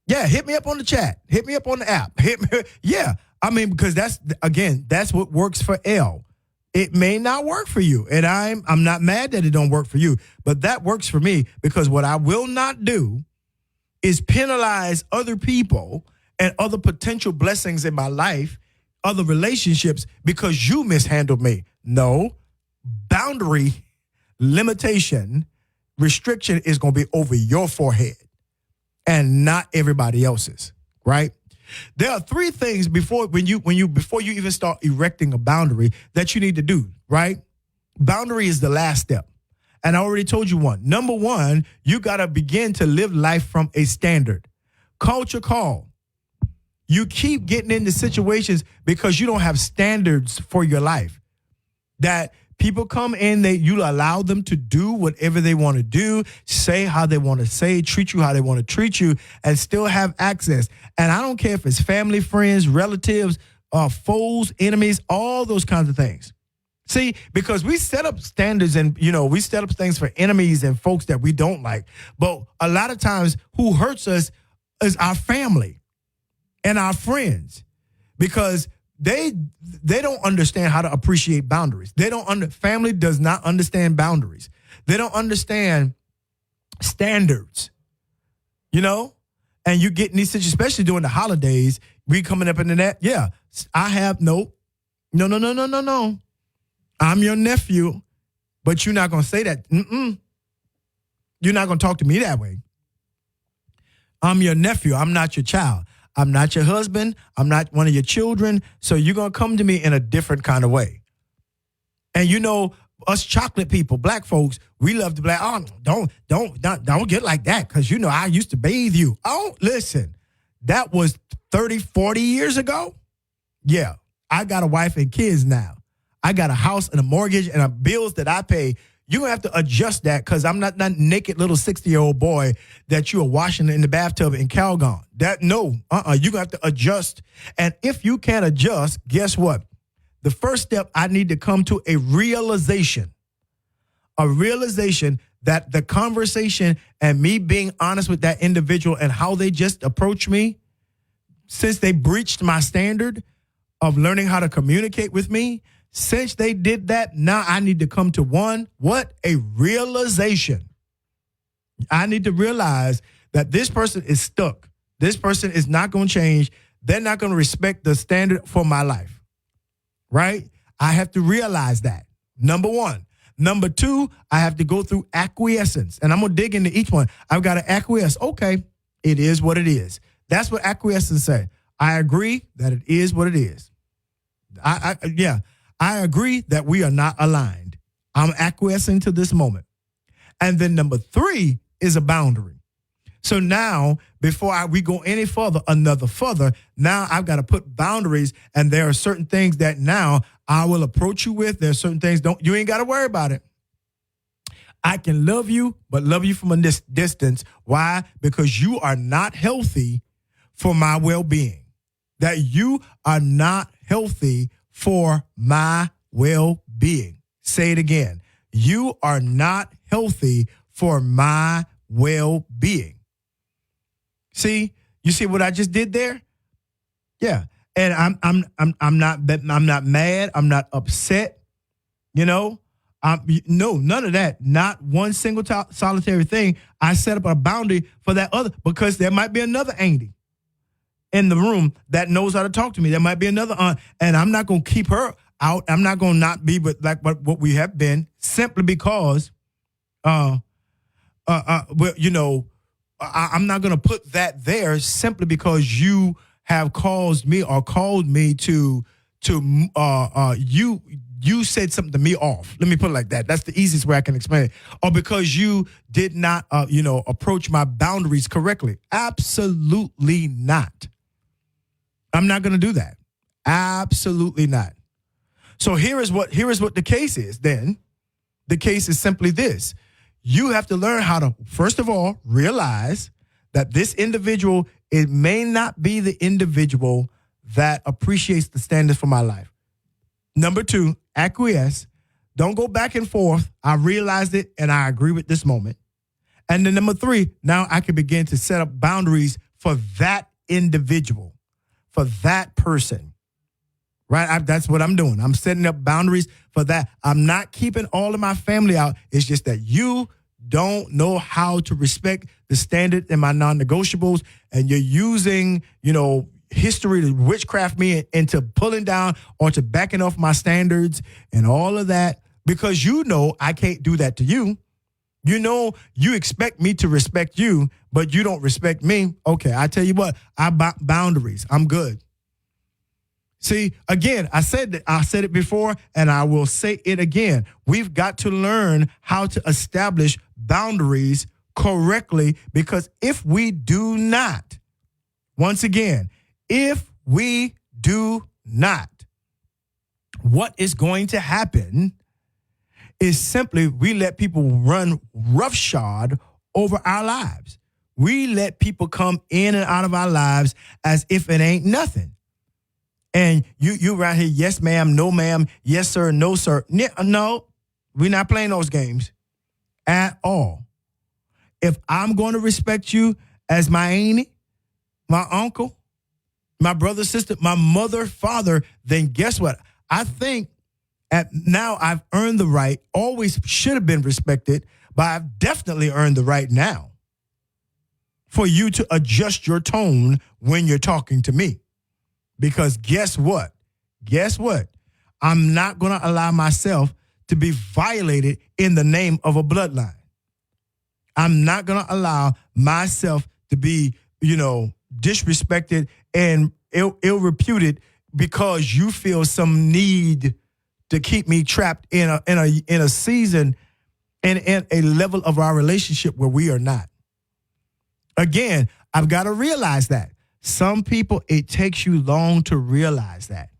hit me up on the chat. Hit me up on the app. Because that's what works for L. It may not work for you. And I'm not mad that it don't work for you. But that works for me because what I will not do is penalize other people and other potential blessings in my life, other relationships, because you mishandled me. No. Boundary, limitation, restriction is going to be over your forehead and not everybody else's, right? There are three things before you even start erecting a boundary that you need to do, right? Boundary is the last step. And I already told you one. Number one, you got to begin to live life from a standard. Culture call. You keep getting into situations because you don't have standards for your life. That people come in, you allow them to do whatever they want to do, say how they want to say, treat you how they want to treat you, and still have access. And I don't care if it's family, friends, relatives, foes, enemies, all those kinds of things. See, because we set up standards and, we set up things for enemies and folks that we don't like. But a lot of times who hurts us is our family and our friends because they don't understand how to appreciate boundaries. Family does not understand boundaries. They don't understand standards, and you get in these situations, especially during the holidays, we coming up into that. Yeah, I have no. I'm your nephew, but you're not going to say that. You're not going to talk to me that way. I'm your nephew. I'm not your child. I'm not your husband. I'm not one of your children. So you're going to come to me in a different kind of way. And you know, us chocolate people, black folks, we love to be like, oh, don't get like that because, you know, I used to bathe you. Oh, listen, that was 30, 40 years ago. Yeah, I got a wife and kids now. I got a house and a mortgage and a bills that I pay. You're going to have to adjust that because I'm not that naked little 60-year-old boy that you are washing in the bathtub in Calgon. You're going to have to adjust. And if you can't adjust, guess what? The first step, I need to come to a realization that the conversation and me being honest with that individual and how they just approach me, since they breached my standard of learning how to communicate with me, since they did that, now I need to come to a realization. I need to realize that this person is stuck. This person is not going to change. They're not going to respect the standard for my life. Right? I have to realize that. Number one. Number two, I have to go through acquiescence. And I'm going to dig into each one. I've got to acquiesce. Okay, it is what it is. That's what acquiescence say. I agree that it is what it is. I agree that we are not aligned. I'm acquiescing to this moment. And then number three is a boundary. So now, before we go any further, now I've got to put boundaries, and there are certain things that now I will approach you with. There are certain things you ain't got to worry about it. I can love you, but love you from a distance. Why? Because you are not healthy for my well-being. That you are not healthy for my well-being. Say it again. You are not healthy for my well-being. See, you see what I just did there? Yeah. And I'm not mad. I'm not upset. You know, no, none of that. Not one single solitary thing. I set up a boundary for that other, because there might be another Andy in the room that knows how to talk to me. There might be another aunt, and I'm not going to keep her out. I'm not going to not be but like what we have been, simply because, well, you know, I'm not going to put that there simply because you have caused me or called me to you said something to me off. Let me put it like that. That's the easiest way I can explain it. Or because you did not, approach my boundaries correctly. Absolutely not. I'm not going to do that. Absolutely not. So here is what the case is then. The case is simply this. You have to learn how to, first of all, realize that this individual, it may not be the individual that appreciates the standards for my life. Number two, acquiesce. Don't go back and forth. I realized it and I agree with this moment. And then number three, now I can begin to set up boundaries for that individual, for that person. Right? That's what I'm doing. I'm setting up boundaries for that. I'm not keeping all of my family out. It's just that you don't know how to respect the standard in my non-negotiables, and you're using, history to witchcraft me into pulling down or to backing off my standards and all of that, because I can't do that to you. You expect me to respect you, but you don't respect me. Okay, I tell you what, boundaries. I'm good. See, again, I said it before, and I will say it again. We've got to learn how to establish boundaries correctly, because if we do not, once again, if we do not, what is going to happen is simply we let people run roughshod over our lives. We let people come in and out of our lives as if it ain't nothing. And you around here, yes, ma'am, no, ma'am, yes, sir, no, sir. No, we're not playing those games at all. If I'm going to respect you as my auntie, my uncle, my brother, sister, my mother, father, then guess what? I think now I've earned the right, always should have been respected, but I've definitely earned the right now for you to adjust your tone when you're talking to me. Because guess what? I'm not going to allow myself to be violated in the name of a bloodline. I'm not going to allow myself to be disrespected and ill-reputed because you feel some need to keep me trapped in a season and in a level of our relationship where we are not. Again, I've got to realize that. Some people, it takes you long to realize that.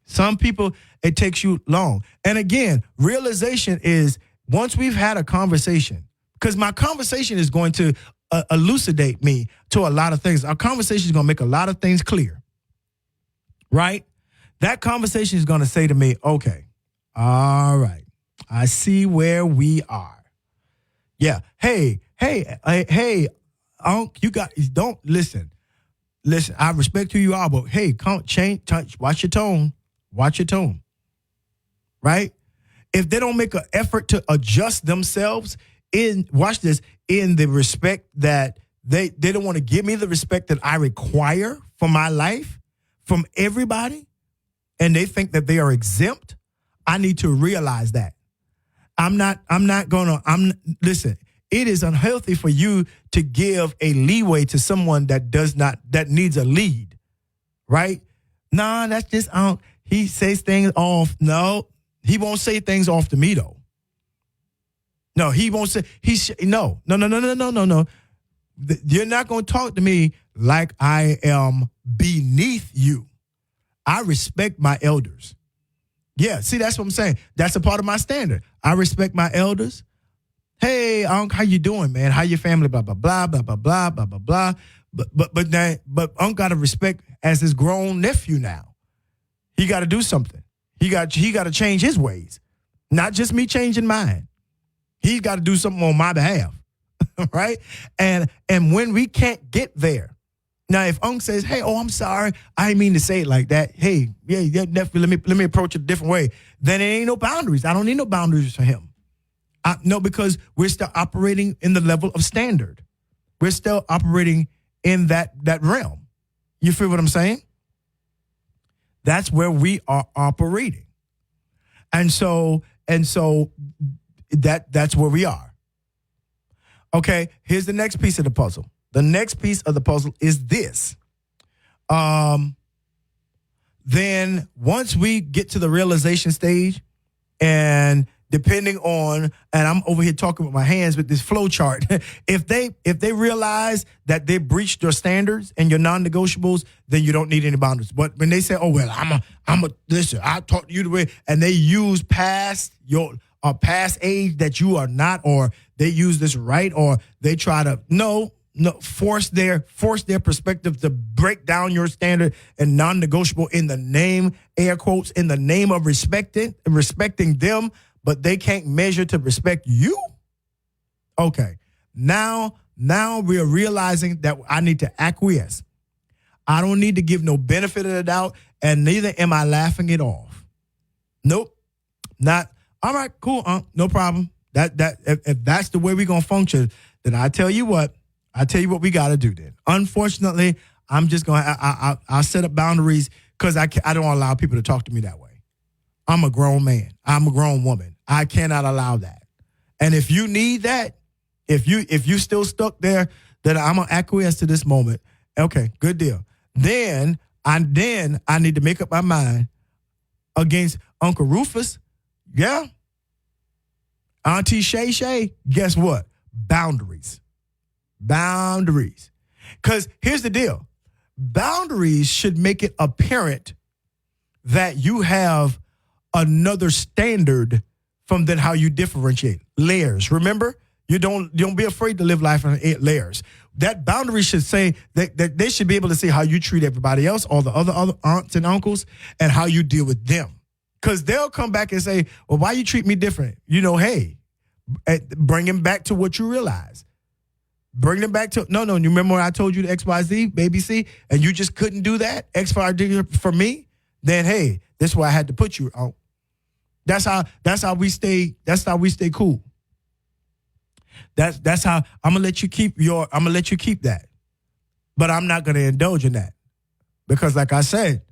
Some people, it takes you long. And again, realization is once we've had a conversation, because my conversation is going to elucidate me to a lot of things. Our conversation is going to make a lot of things clear, right? That conversation is going to say to me, okay, all right, I see where we are. Yeah. Hey, don't listen. Listen, I respect who you are, but hey, watch your tone. Watch your tone. Right? If they don't make an effort to adjust themselves in the respect that they don't want to give me the respect that I require for my life from everybody, and they think that they are exempt, I need to realize that. Listen, it is unhealthy for you to give a leeway to someone that needs a lead, right? Nah, that's just, he says things off. No, he won't say things off to me though. No, he won't say, no. You're not going to talk to me like I am beneath you. I respect my elders. Yeah, see, that's what I'm saying. That's a part of my standard. I respect my elders. Hey, Unc, how you doing, man? How your family? Blah, blah, blah, blah, blah, blah, blah, blah, blah. But Unc got to respect as his grown nephew now. He got to do something. He got to change his ways. Not just me changing mine. He's got to do something on my behalf, right? And when we can't get there, now if Unc says, "Hey, I'm sorry, I didn't mean to say it like that." Hey, yeah, definitely. Let me approach it a different way. Then it ain't no boundaries. I don't need no boundaries for him. No, because we're still operating in the level of standard. We're still operating in that realm. You feel what I'm saying? That's where we are operating. And so that's where we are. Okay, here's the next piece of the puzzle. The next piece of the puzzle is this. Then once we get to the realization stage, and depending on, and I'm over here talking with my hands with this flow chart, if they realize that they breached your standards and your non-negotiables, then you don't need any boundaries. But when they say, "Oh well, listen, I talk to you the way," and they use past age that you are not, or they use this right, or they try to force their perspective to break down your standard and non-negotiable in the name, air quotes, in the name of respecting them, but they can't measure to respect you. Okay, now we are realizing that I need to acquiesce. I don't need to give no benefit of the doubt, and neither am I laughing it off. Nope, not. All right, cool, no problem. If that's the way we're gonna function, then I tell you what we got to do. Then, unfortunately, I'm just I'll set up boundaries because I don't allow people to talk to me that way. I'm a grown man. I'm a grown woman. I cannot allow that. And if you need that, if you still stuck there, then I'm gonna acquiesce to this moment. Okay, good deal. Then I need to make up my mind against Uncle Rufus. Yeah. Auntie Shay Shay, guess what? Boundaries. Because here's the deal. Boundaries should make it apparent that you have another standard from then how you differentiate. Layers. Remember? You don't be afraid to live life in 8 layers. That boundary should say that they should be able to see how you treat everybody else, all the other aunts and uncles, and how you deal with them. Because they'll come back and say, "Well, why you treat me different?" Hey, bring them back to what you realize. Bring them back to, no, you remember when I told you the XYZ, baby C, and you just couldn't do that? X, Y, D for me? Then, hey, that's why I had to put you on. That's how we stay cool. That's how I'm gonna let you keep that. But I'm not gonna indulge in that. Because like I said,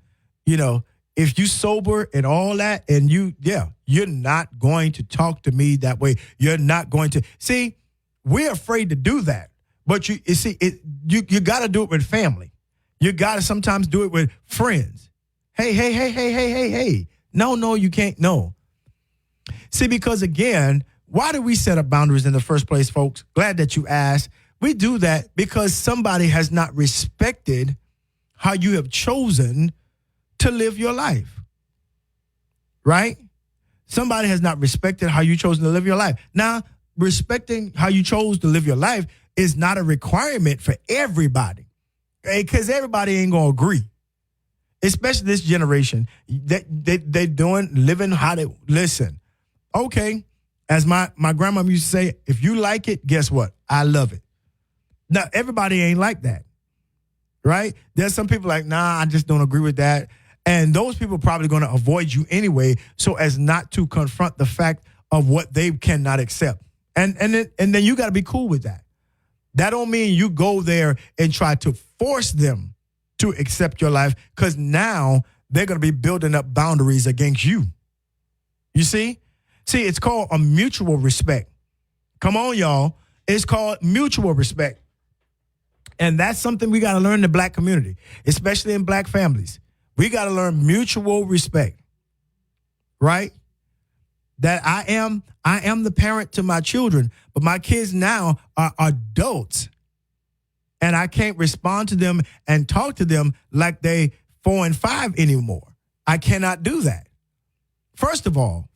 if you sober and all that, and you're not going to talk to me that way. You're not going to. See, we're afraid to do that. But you see, you got to do it with family. You got to sometimes do it with friends. Hey. No, you can't. No. See, because again, why do we set up boundaries in the first place, folks? Glad that you asked. We do that because somebody has not respected how you have chosen to live your life. Right? Somebody has not respected how you chosen to live your life. Now, respecting how you chose to live your life is not a requirement for everybody. Because everybody ain't going to agree. Especially this generation. They're living how they, listen. Okay, as my grandma used to say, if you like it, guess what? I love it. Now, everybody ain't like that, right? There's some people like, nah, I just don't agree with that. And those people are probably going to avoid you anyway so as not to confront the fact of what they cannot accept. And then you got to be cool with that. That don't mean you go there and try to force them to accept your life because now they're going to be building up boundaries against you. You see? See, it's called a mutual respect. Come on, y'all. It's called mutual respect. And that's something we got to learn in the black community, especially in black families. We got to learn mutual respect, right? That I am the parent to my children, but my kids now are adults. And I can't respond to them and talk to them like they 4 and 5 anymore. I cannot do that. First of all,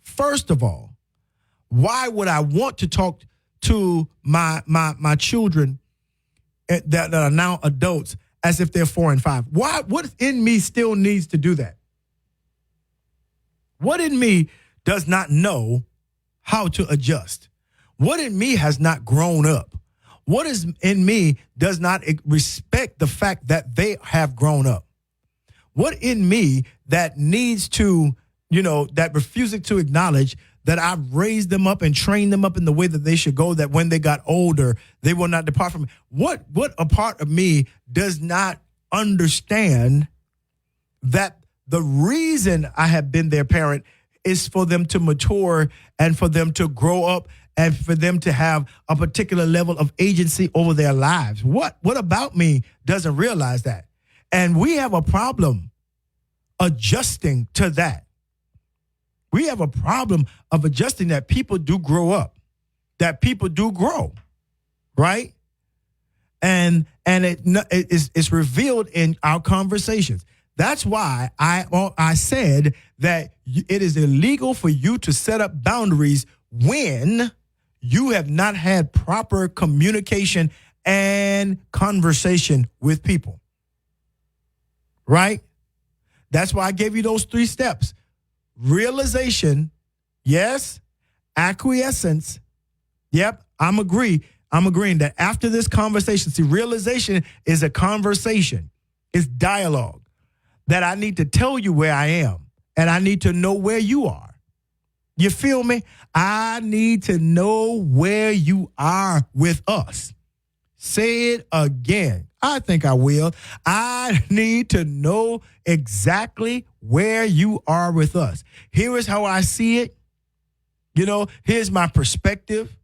why would I want to talk to my children that are now adults as if they're 4 and 5? Why? What in me still needs to do that? What in me does not know how to adjust? What in me has not grown up? What is in me does not respect the fact that they have grown up? What in me that needs to, that refusing to acknowledge that I've raised them up and trained them up in the way that they should go, that when they got older, they will not depart from me? What a part of me does not understand that the reason I have been their parent is for them to mature and for them to grow up and for them to have a particular level of agency over their lives. What about me doesn't realize that? And we have a problem adjusting to that. We have a problem of adjusting that people do grow up, that people do grow, right? And it's revealed in our conversations. That's why I said that it is illegal for you to set up boundaries when you have not had proper communication and conversation with people, right? That's why I gave you those 3 steps. Realization, yes. Acquiescence, yep, I'm agreeing that after this conversation, see, realization is a conversation. It's dialogue that I need to tell you where I am and I need to know where you are. You feel me? I need to know where you are with us. Say it again. I think I will. I need to know exactly where you are with us. Here is how I see it. Here's my perspective.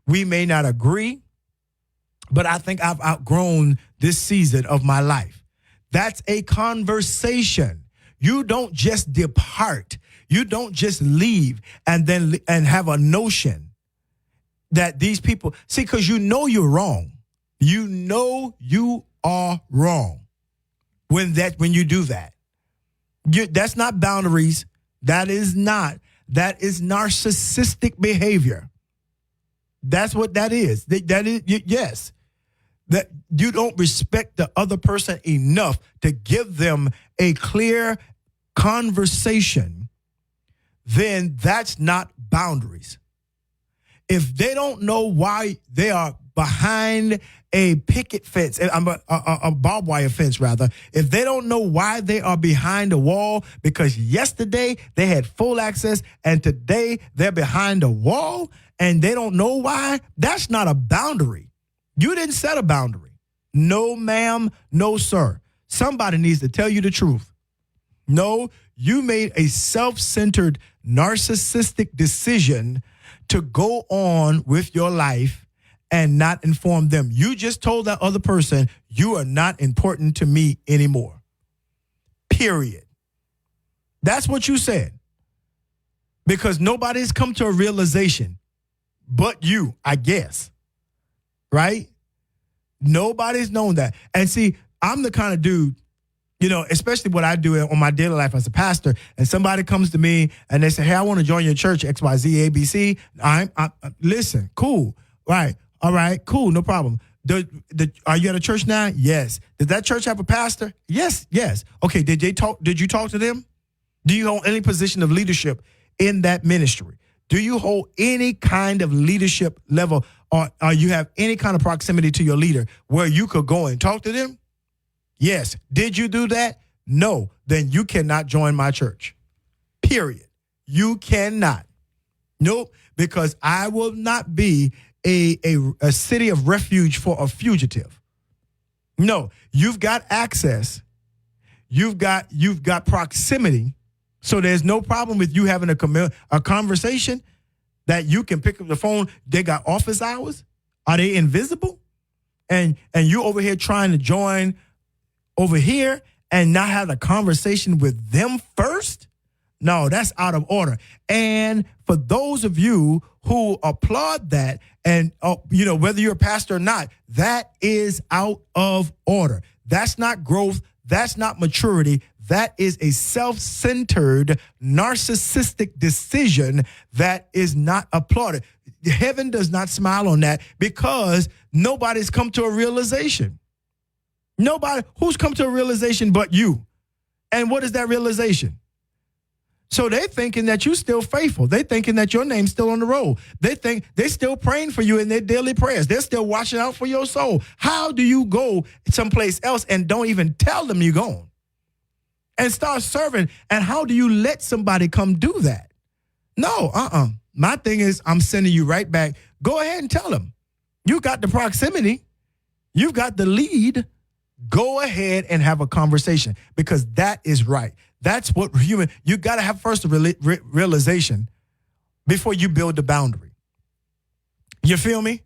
We may not agree, but I think I've outgrown this season of my life. That's a conversation. You don't just depart. You don't just leave and have a notion that these people, see, because you're wrong. You know you are wrong when you do that. That's not boundaries. That is narcissistic behavior. That's what that is. Yes. That you don't respect the other person enough to give them a clear conversation, then that's not boundaries. If they don't know why they are behind a picket fence, a barbed wire fence, rather, if they don't know why they are behind a wall because yesterday they had full access and today they're behind a wall and they don't know why, that's not a boundary. You didn't set a boundary. No, ma'am, no, sir. Somebody needs to tell you the truth. No, you made a self-centered, narcissistic decision to go on with your life and not inform them. You just told that other person, you are not important to me anymore. Period. That's what you said. Because nobody's come to a realization but you, I guess. Right? Nobody's known that. And see, I'm the kind of dude, especially what I do on my daily life as a pastor, and somebody comes to me and they say, hey, I want to join your church, XYZ, ABC. Listen, cool. Right. All right, cool, no problem. Are you at a church now? Yes. Does that church have a pastor? Yes. Okay, did you talk to them? Do you hold any position of leadership in that ministry? Do you hold any kind of leadership level, or you have any kind of proximity to your leader where you could go and talk to them? Yes. Did you do that? No. Then you cannot join my church. Period. You cannot. Nope. Because I will not be a city of refuge for a fugitive. No. You've got access. You've got proximity. So there's no problem with you having a conversation that you can pick up the phone. They got office hours. Are they invisible? And you over here trying to join over here and not have a conversation with them first? No, that's out of order. And for those of you who applaud that, and whether you're a pastor or not, that is out of order. That's not growth. That's not maturity. That is a self-centered, narcissistic decision that is not applauded. Heaven does not smile on that because nobody's come to a realization. Nobody who's come to a realization but you. And what is that realization? So they're thinking that you're still faithful. They're thinking that your name's still on the roll. They think they're still praying for you in their daily prayers. They're still watching out for your soul. How do you go someplace else and don't even tell them you're gone? And start serving. And how do you let somebody come do that? No, My thing is, I'm sending you right back. Go ahead and tell them. You got the proximity. You've got the lead. Go ahead and have a conversation because that is right. That's what you got to have first a realization before you build the boundary. You feel me?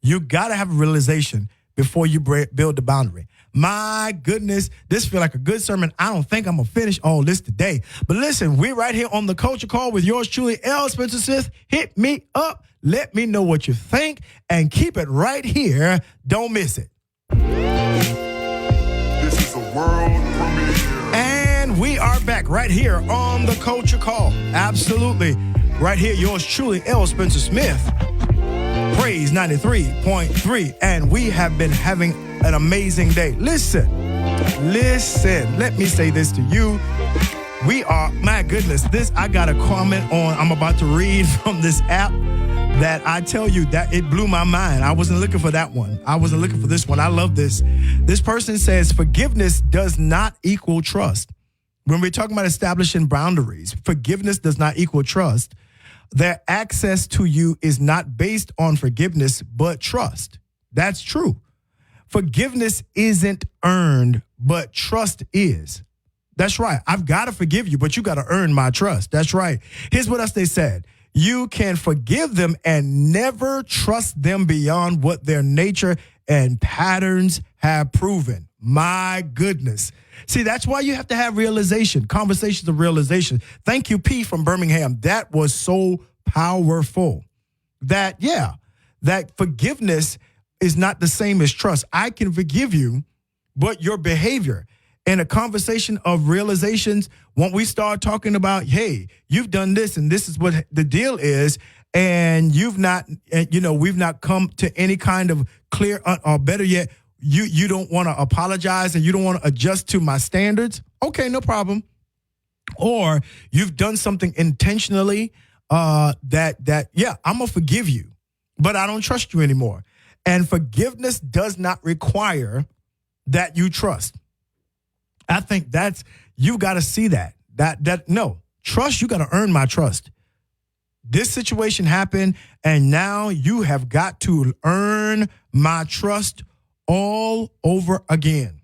You got to have a realization before you build the boundary. My goodness, this feels like a good sermon. I don't think I'm going to finish all this today. But listen, we're right here on the Culture Call with yours truly, L. Spencer Smith. Hit me up. Let me know what you think and keep it right here. Don't miss it. This is a world premiere. And we are back right here on the Culture Call. Absolutely. Right here, yours truly, L. Spencer Smith. Praise 93.3. And we have been having an amazing day. Listen. Let me say this to you. We are, my goodness, I got a comment I'm about to read from this app that I tell you that it blew my mind. I wasn't looking for that one. I wasn't looking for this one. I love this. This person says, forgiveness does not equal trust. When we're talking about establishing boundaries, forgiveness does not equal trust. Their access to you is not based on forgiveness, but trust. That's true. Forgiveness isn't earned, but trust is. That's right. I've got to forgive you, but you got to earn my trust. That's right. Here's what else they said. You can forgive them and never trust them beyond what their nature and patterns have proven. My goodness. See, that's why you have to have realization, conversations of realization. Thank you, P from Birmingham. That was so powerful. That forgiveness is not the same as trust. I can forgive you, but your behavior in a conversation of realizations, when we start talking about, hey, you've done this and this is what the deal is, and we've not come to any kind of clear, or better yet, you don't want to apologize and you don't want to adjust to my standards. Okay, no problem. Or you've done something intentionally I'm going to forgive you, but I don't trust you anymore. And forgiveness does not require that you trust. I think you got to see that trust, you got to earn my trust. This situation happened and now you have got to earn my trust all over again.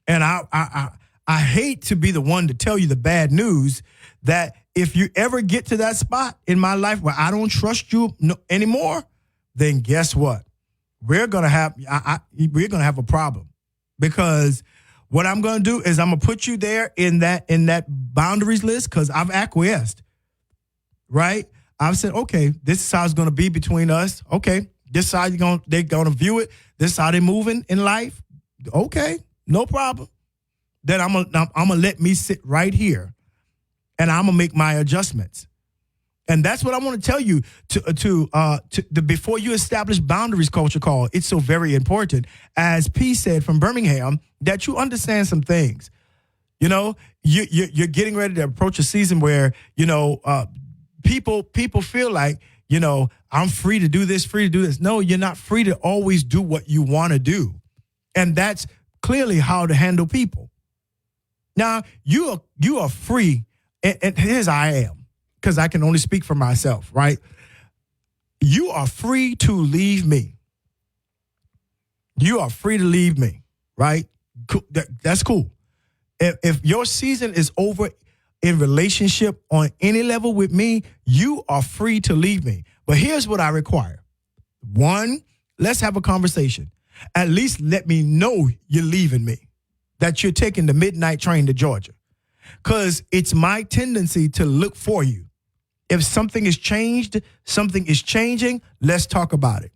And I hate to be the one to tell you the bad news that if you ever get to that spot in my life where I don't trust you anymore, then guess what? We're gonna have a problem, because what I'm gonna do is I'm gonna put you there in that boundaries list, because I've acquiesced, right? I've said, okay, this is how it's gonna be between us. Okay, this is how they're gonna view it. This is how they're moving in life. Okay, no problem. Then I'm gonna let me sit right here, and I'm gonna make my adjustments. And that's what I want to tell you before you establish boundaries, Culture Call. It's so very important, as P said from Birmingham, that you understand some things. You know, you're getting ready to approach a season where, you know, people feel like, you know, I'm free to do this, free to do this. No, you're not free to always do what you want to do. And that's clearly how to handle people. Now, you are free, and here's how I am, because I can only speak for myself, right? You are free to leave me. You are free to leave me, right? That's cool. If your season is over in relationship on any level with me, you are free to leave me. But here's what I require. One, let's have a conversation. At least let me know you're leaving me, that you're taking the midnight train to Georgia. Because it's my tendency to look for you. If something is changed, something is changing, let's talk about it,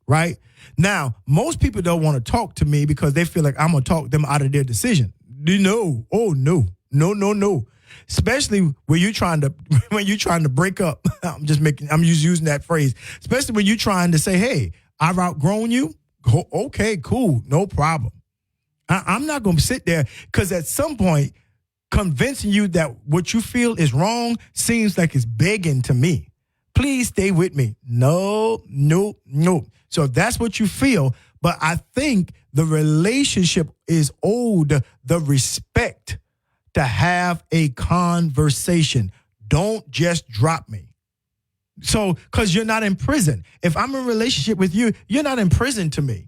right? Now, most people don't want to talk to me because they feel like I'm going to talk them out of their decision. No. Oh, no. No. Especially when you're trying to break up. I'm just using that phrase. Especially when you're trying to say, hey, I've outgrown you. Okay, cool. No problem. I'm not going to sit there, because at some point, convincing you that what you feel is wrong seems like it's begging to me. Please stay with me. No. So if that's what you feel, but I think the relationship is owed the respect to have a conversation. Don't just drop me. So, because you're not in prison. If I'm in a relationship with you, you're not in prison to me.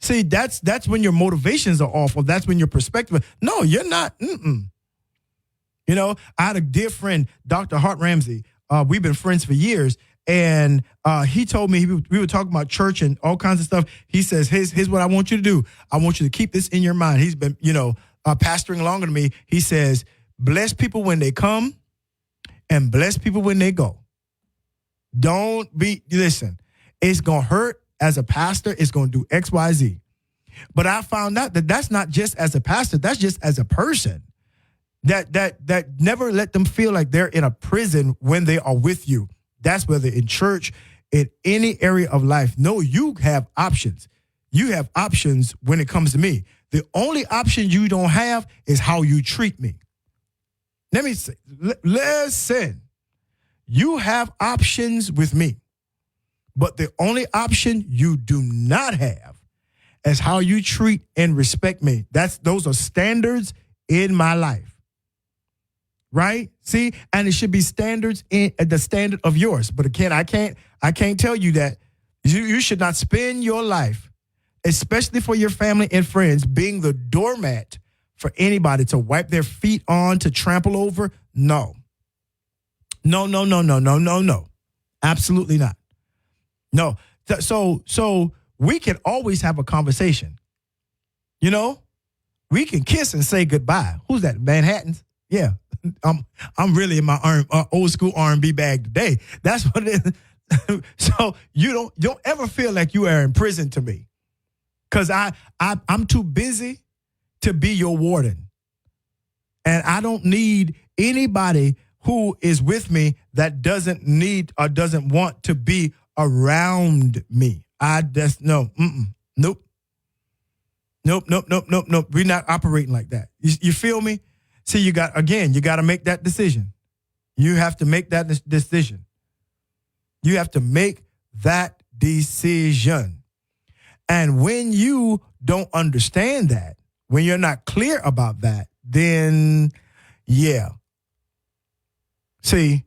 See, that's when your motivations are off, or that's when your perspective. No, you're not. You know, I had a dear friend, Dr. Hart Ramsey. We've been friends for years, and he told me, we were talking about church and all kinds of stuff. He says, here's what I want you to do. I want you to keep this in your mind. He's been, pastoring longer than me. He says, bless people when they come and bless people when they go. Listen, it's going to hurt as a pastor. It's going to do X, Y, Z. But I found out that that's not just as a pastor. That's just as a person. That never let them feel like they're in a prison when they are with you. That's whether in church, in any area of life. No, you have options. You have options when it comes to me. The only option you don't have is how you treat me. Let me say, listen, you have options with me, but the only option you do not have is how you treat and respect me. Those are standards in my life. Right? See, and it should be standards in the standard of yours. But again, I can't tell you that you should not spend your life, especially for your family and friends, being the doormat for anybody to wipe their feet on, to trample over. No. Absolutely not. No. So we can always have a conversation. You know, we can kiss and say goodbye. Who's that? Manhattan's? Yeah. I'm really in my old school R&B bag today. That's what it is. So you don't ever feel like you are in prison to me, because I'm too busy to be your warden, and I don't need anybody who is with me that doesn't need or doesn't want to be around me. Nope. We're not operating like that. You feel me? See, you got to make that decision. You have to make that decision. You have to make that decision. And when you don't understand that, when you're not clear about that, then, yeah. See,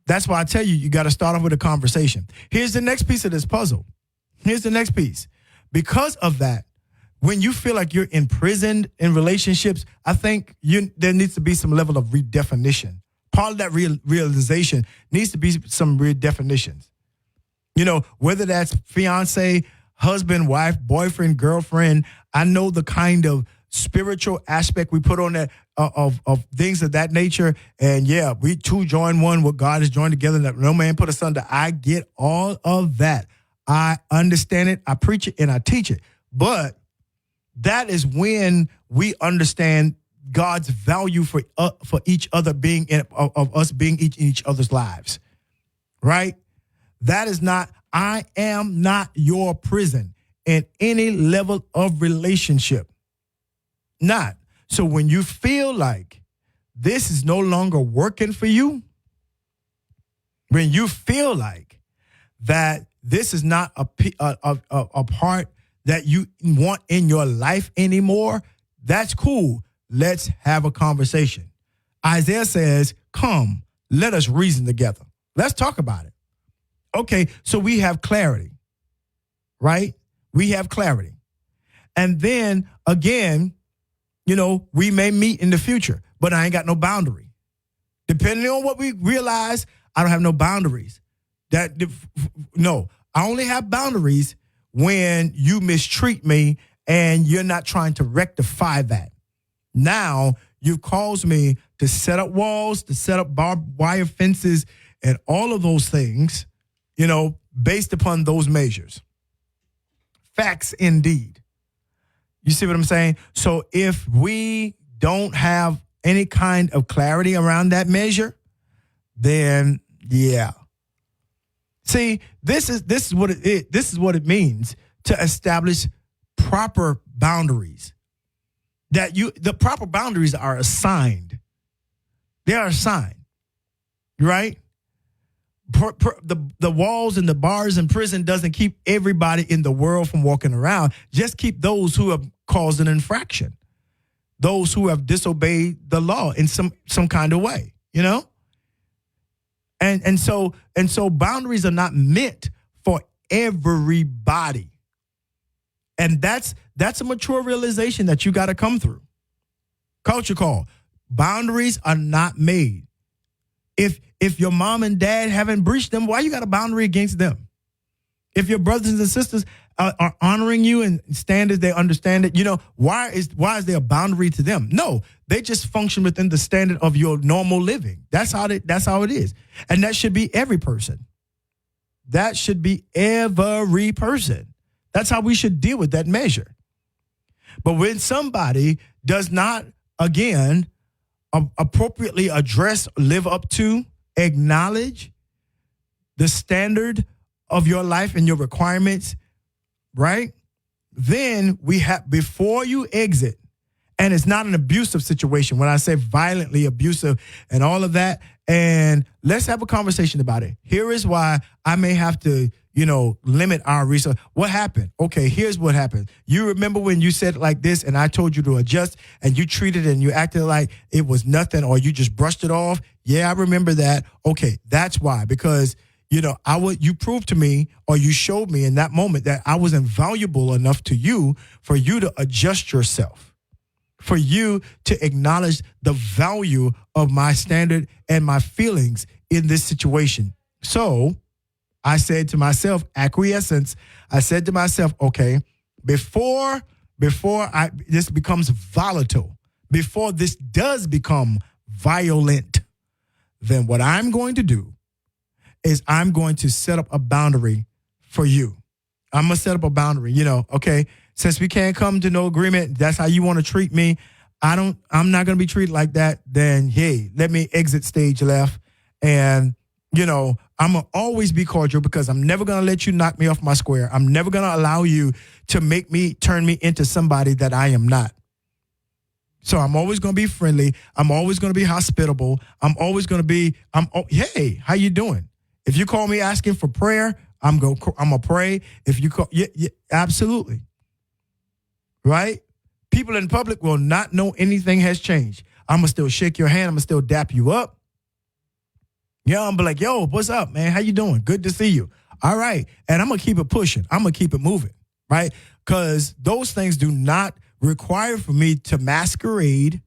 that's why I tell you got to start off with a conversation. Here's the next piece of this puzzle. Here's the next piece. Because of that, when you feel like you're imprisoned in relationships, I think there needs to be some level of redefinition. Part of that realization needs to be some redefinitions. Whether that's fiance, husband, wife, boyfriend, girlfriend, I know the kind of spiritual aspect we put on that of things of that nature. And yeah, we two join one, what God has joined together, that no man put asunder. I get all of that. I understand it. I preach it and I teach it. But that is when we understand God's value for each other being of us being in each other's lives, right? That is not, I am not your prison in any level of relationship. Not. So when you feel like this is no longer working for you, when you feel like that this is not a part that you want in your life anymore, that's cool. Let's have a conversation. Isaiah says, come, let us reason together. Let's talk about it. Okay, so we have clarity, right? We have clarity. And then again, we may meet in the future, but I ain't got no boundary. Depending on what we realize, I don't have no boundaries. No, I only have boundaries when you mistreat me and you're not trying to rectify that. Now you've caused me to set up walls, to set up barbed wire fences and all of those things, based upon those measures. Facts indeed. You see what I'm saying? So if we don't have any kind of clarity around that measure, then yeah. See, this is what it is. This is what it means to establish proper boundaries. The proper boundaries are assigned. They are assigned, right? The walls and the bars in prison doesn't keep everybody in the world from walking around. Just keep those who have caused an infraction, those who have disobeyed the law in some kind of way, And so boundaries are not meant for everybody. And that's a mature realization that you got to come through. Culture call. Boundaries are not made. If your mom and dad haven't breached them, why you got a boundary against them? If your brothers and sisters are honoring you and stand as they understand it, why is there a boundary to them? No, they just function within the standard of your normal living. That's how it is. And that should be every person. That should be every person. That's how we should deal with that measure. But when somebody does not, again, appropriately address, live up to, acknowledge the standard of your life and your requirements, right? Then we have, before you exit, and it's not an abusive situation. When I say violently abusive and all of that, and let's have a conversation about it. Here is why I may have to, limit our resource. What happened? Okay, here's what happened. You remember when you said it like this and I told you to adjust and you treated it and you acted like it was nothing or you just brushed it off? Yeah, I remember that. Okay, that's why. Because, you proved to me or you showed me in that moment that I was invaluable enough to you for you to adjust yourself, for you to acknowledge the value of my standard and my feelings in this situation. So I said to myself, acquiescence, I said to myself, okay, before this becomes volatile, before this does become violent, then what I'm going to do is I'm going to set up a boundary for you. I'm going to set up a boundary, okay, since we can't come to no agreement, that's how you want to treat me. I'm not going to be treated like that. Then, hey, let me exit stage left. And, I'm going to always be cordial because I'm never going to let you knock me off my square. I'm never going to allow you to turn me into somebody that I am not. So I'm always going to be friendly. I'm always going to be hospitable. I'm always going to be, hey, how you doing? If you call me asking for prayer, I'm going to pray. If you call, yeah, absolutely. Right? People in public will not know anything has changed. I'm going to still shake your hand. I'm going to still dap you up. I'm going to be like, yo, what's up, man? How you doing? Good to see you. All right. And I'm going to keep it pushing. I'm going to keep it moving, right? Because those things do not require for me to masquerade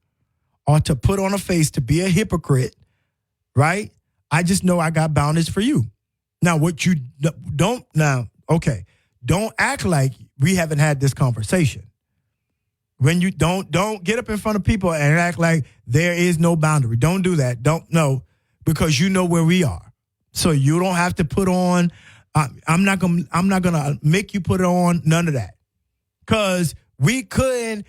or to put on a face to be a hypocrite, right? I just know I got boundaries for you. Now, what you don't act like we haven't had this conversation. When you don't get up in front of people and act like there is no boundary. Don't do that. Don't know, because you know where we are. So you don't have to put on. I'm not gonna make you put it on. None of that, because we could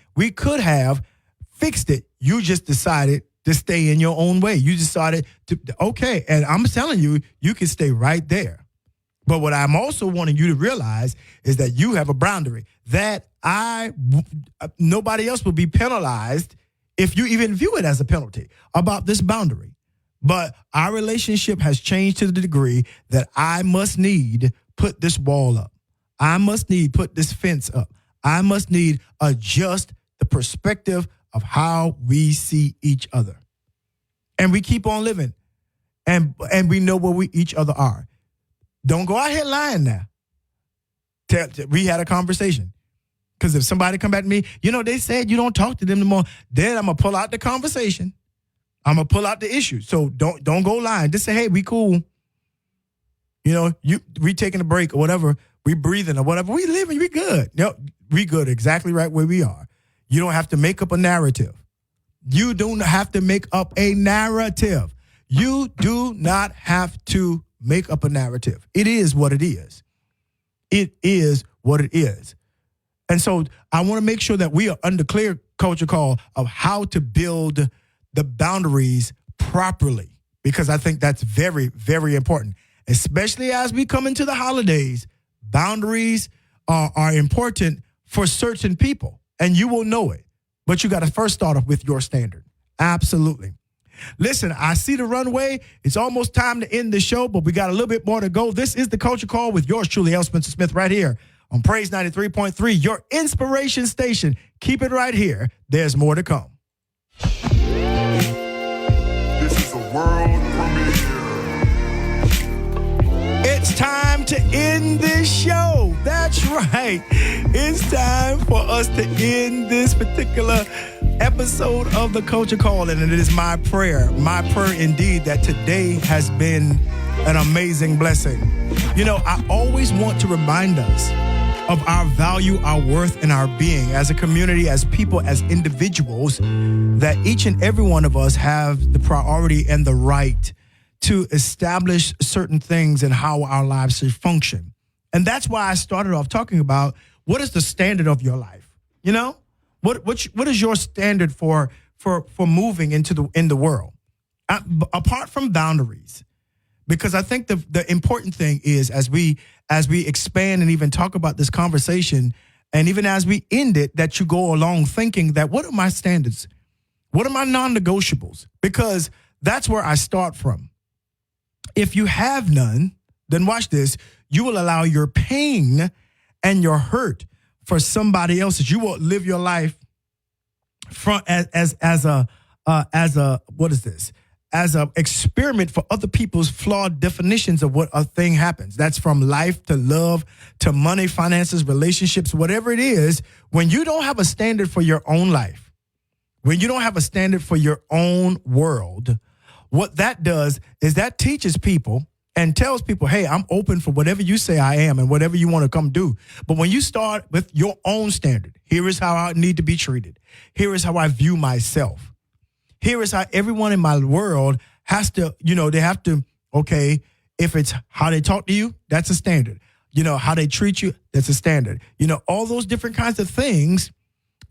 have fixed it. You just decided to stay in your own way. You decided to, okay, and I'm telling you, you can stay right there. But what I'm also wanting you to realize is that you have a boundary that nobody else will be penalized if you even view it as a penalty about this boundary. But our relationship has changed to the degree that I must need put this wall up. I must need put this fence up. I must need adjust the perspective of how we see each other. And we keep on living. And we know where we each other are. Don't go out here lying now. We had a conversation. Because if somebody come back to me, they said you don't talk to them anymore, then I'm going to pull out the conversation. I'm going to pull out the issue. So don't go lying. Just say, hey, we cool. We taking a break or whatever. We breathing or whatever. We living. We good. We good exactly right where we are. You don't have to make up a narrative. You don't have to make up a narrative. You do not have to make up a narrative. It is what it is. It is what it is. And so I want to make sure that we are under clear culture call of how to build the boundaries properly, because I think that's very, very important, especially as we come into the holidays. Boundaries are important for certain people, and you will know it. But you got to first start off with your standard. Absolutely. Listen, I see the runway. It's almost time to end the show, but we got a little bit more to go. This is the Culture Call with yours truly, L. Spencer Smith, right here on Praise 93.3, your inspiration station. Keep it right here. There's more to come. This is a world premiere. It's time to end this show. That's right. It's time for us to end this particular episode of the Culture Call, and it is my prayer indeed, that today has been an amazing blessing. I always want to remind us of our value, our worth, and our being as a community, as people, as individuals, that each and every one of us have the priority and the right to establish certain things and how our lives should function. And that's why I started off talking about what is the standard of your life. What is your standard for moving in the world, apart from boundaries? Because I think the important thing is, as we expand and even talk about this conversation, and even as we end it, that you go along thinking that, what are my standards? What are my non-negotiables? Because that's where I start from. If you have none, then watch this. You will allow your pain and your hurt for somebody else's. You will live your life as a experiment for other people's flawed definitions of what a thing happens. That's from life to love to money, finances, relationships, whatever it is. When you don't have a standard for your own life, when you don't have a standard for your own world, what that does is that teaches people and tells people, hey, I'm open for whatever you say I am and whatever you want to come do. But when you start with your own standard, here is how I need to be treated. Here is how I view myself. Here is how everyone in my world has to, they have to, okay, if it's how they talk to you, that's a standard. How they treat you, that's a standard. All those different kinds of things,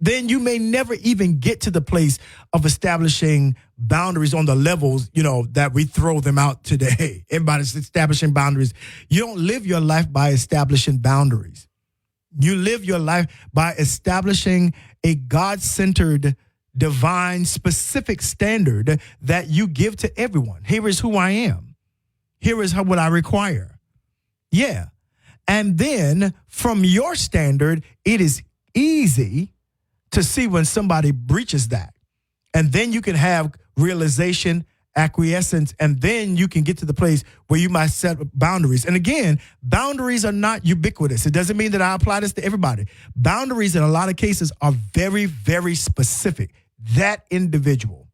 then you may never even get to the place of establishing boundaries on the levels, that we throw them out today. Everybody's establishing boundaries. You don't live your life by establishing boundaries. You live your life by establishing a God-centered, divine, specific standard that you give to everyone. Here is who I am. Here is what I require. Yeah. And then from your standard, it is easy to see when somebody breaches that. And then you can have realization, acquiescence, and then you can get to the place where you might set boundaries. And again, boundaries are not ubiquitous. It doesn't mean that I apply this to everybody. Boundaries in a lot of cases are very, very specific. That individual.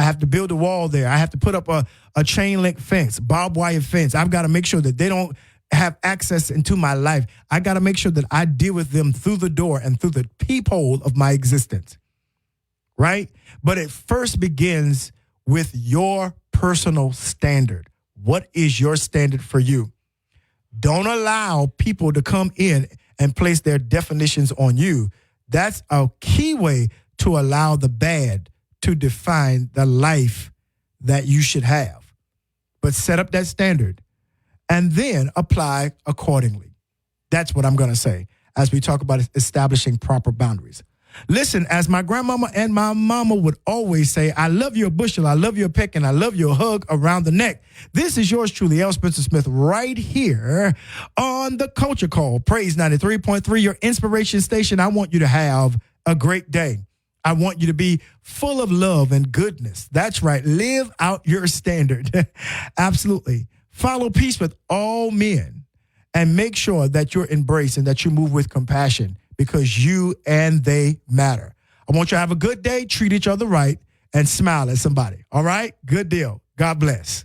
I have to build a wall there. I have to put up a chain link fence, barbed wire fence. I've got to make sure that they don't have access into my life. I got to make sure that I deal with them through the door and through the peephole of my existence, right? But it first begins with your personal standard. What is your standard for you? Don't allow people to come in and place their definitions on you. That's a key way to allow the bad to define the life that you should have. But set up that standard and then apply accordingly. That's what I'm going to say as we talk about establishing proper boundaries. Listen, as my grandmama and my mama would always say, I love you a bushel, I love you a peck, and I love you a hug around the neck. This is yours truly, L. Spencer Smith, right here on the Culture Call, Praise 93.3, your inspiration station. I want you to have a great day. I want you to be full of love and goodness. That's right. Live out your standard. Absolutely. Follow peace with all men and make sure that you're embraced and that you move with compassion because you and they matter. I want you to have a good day, treat each other right, and smile at somebody. All right? Good deal. God bless.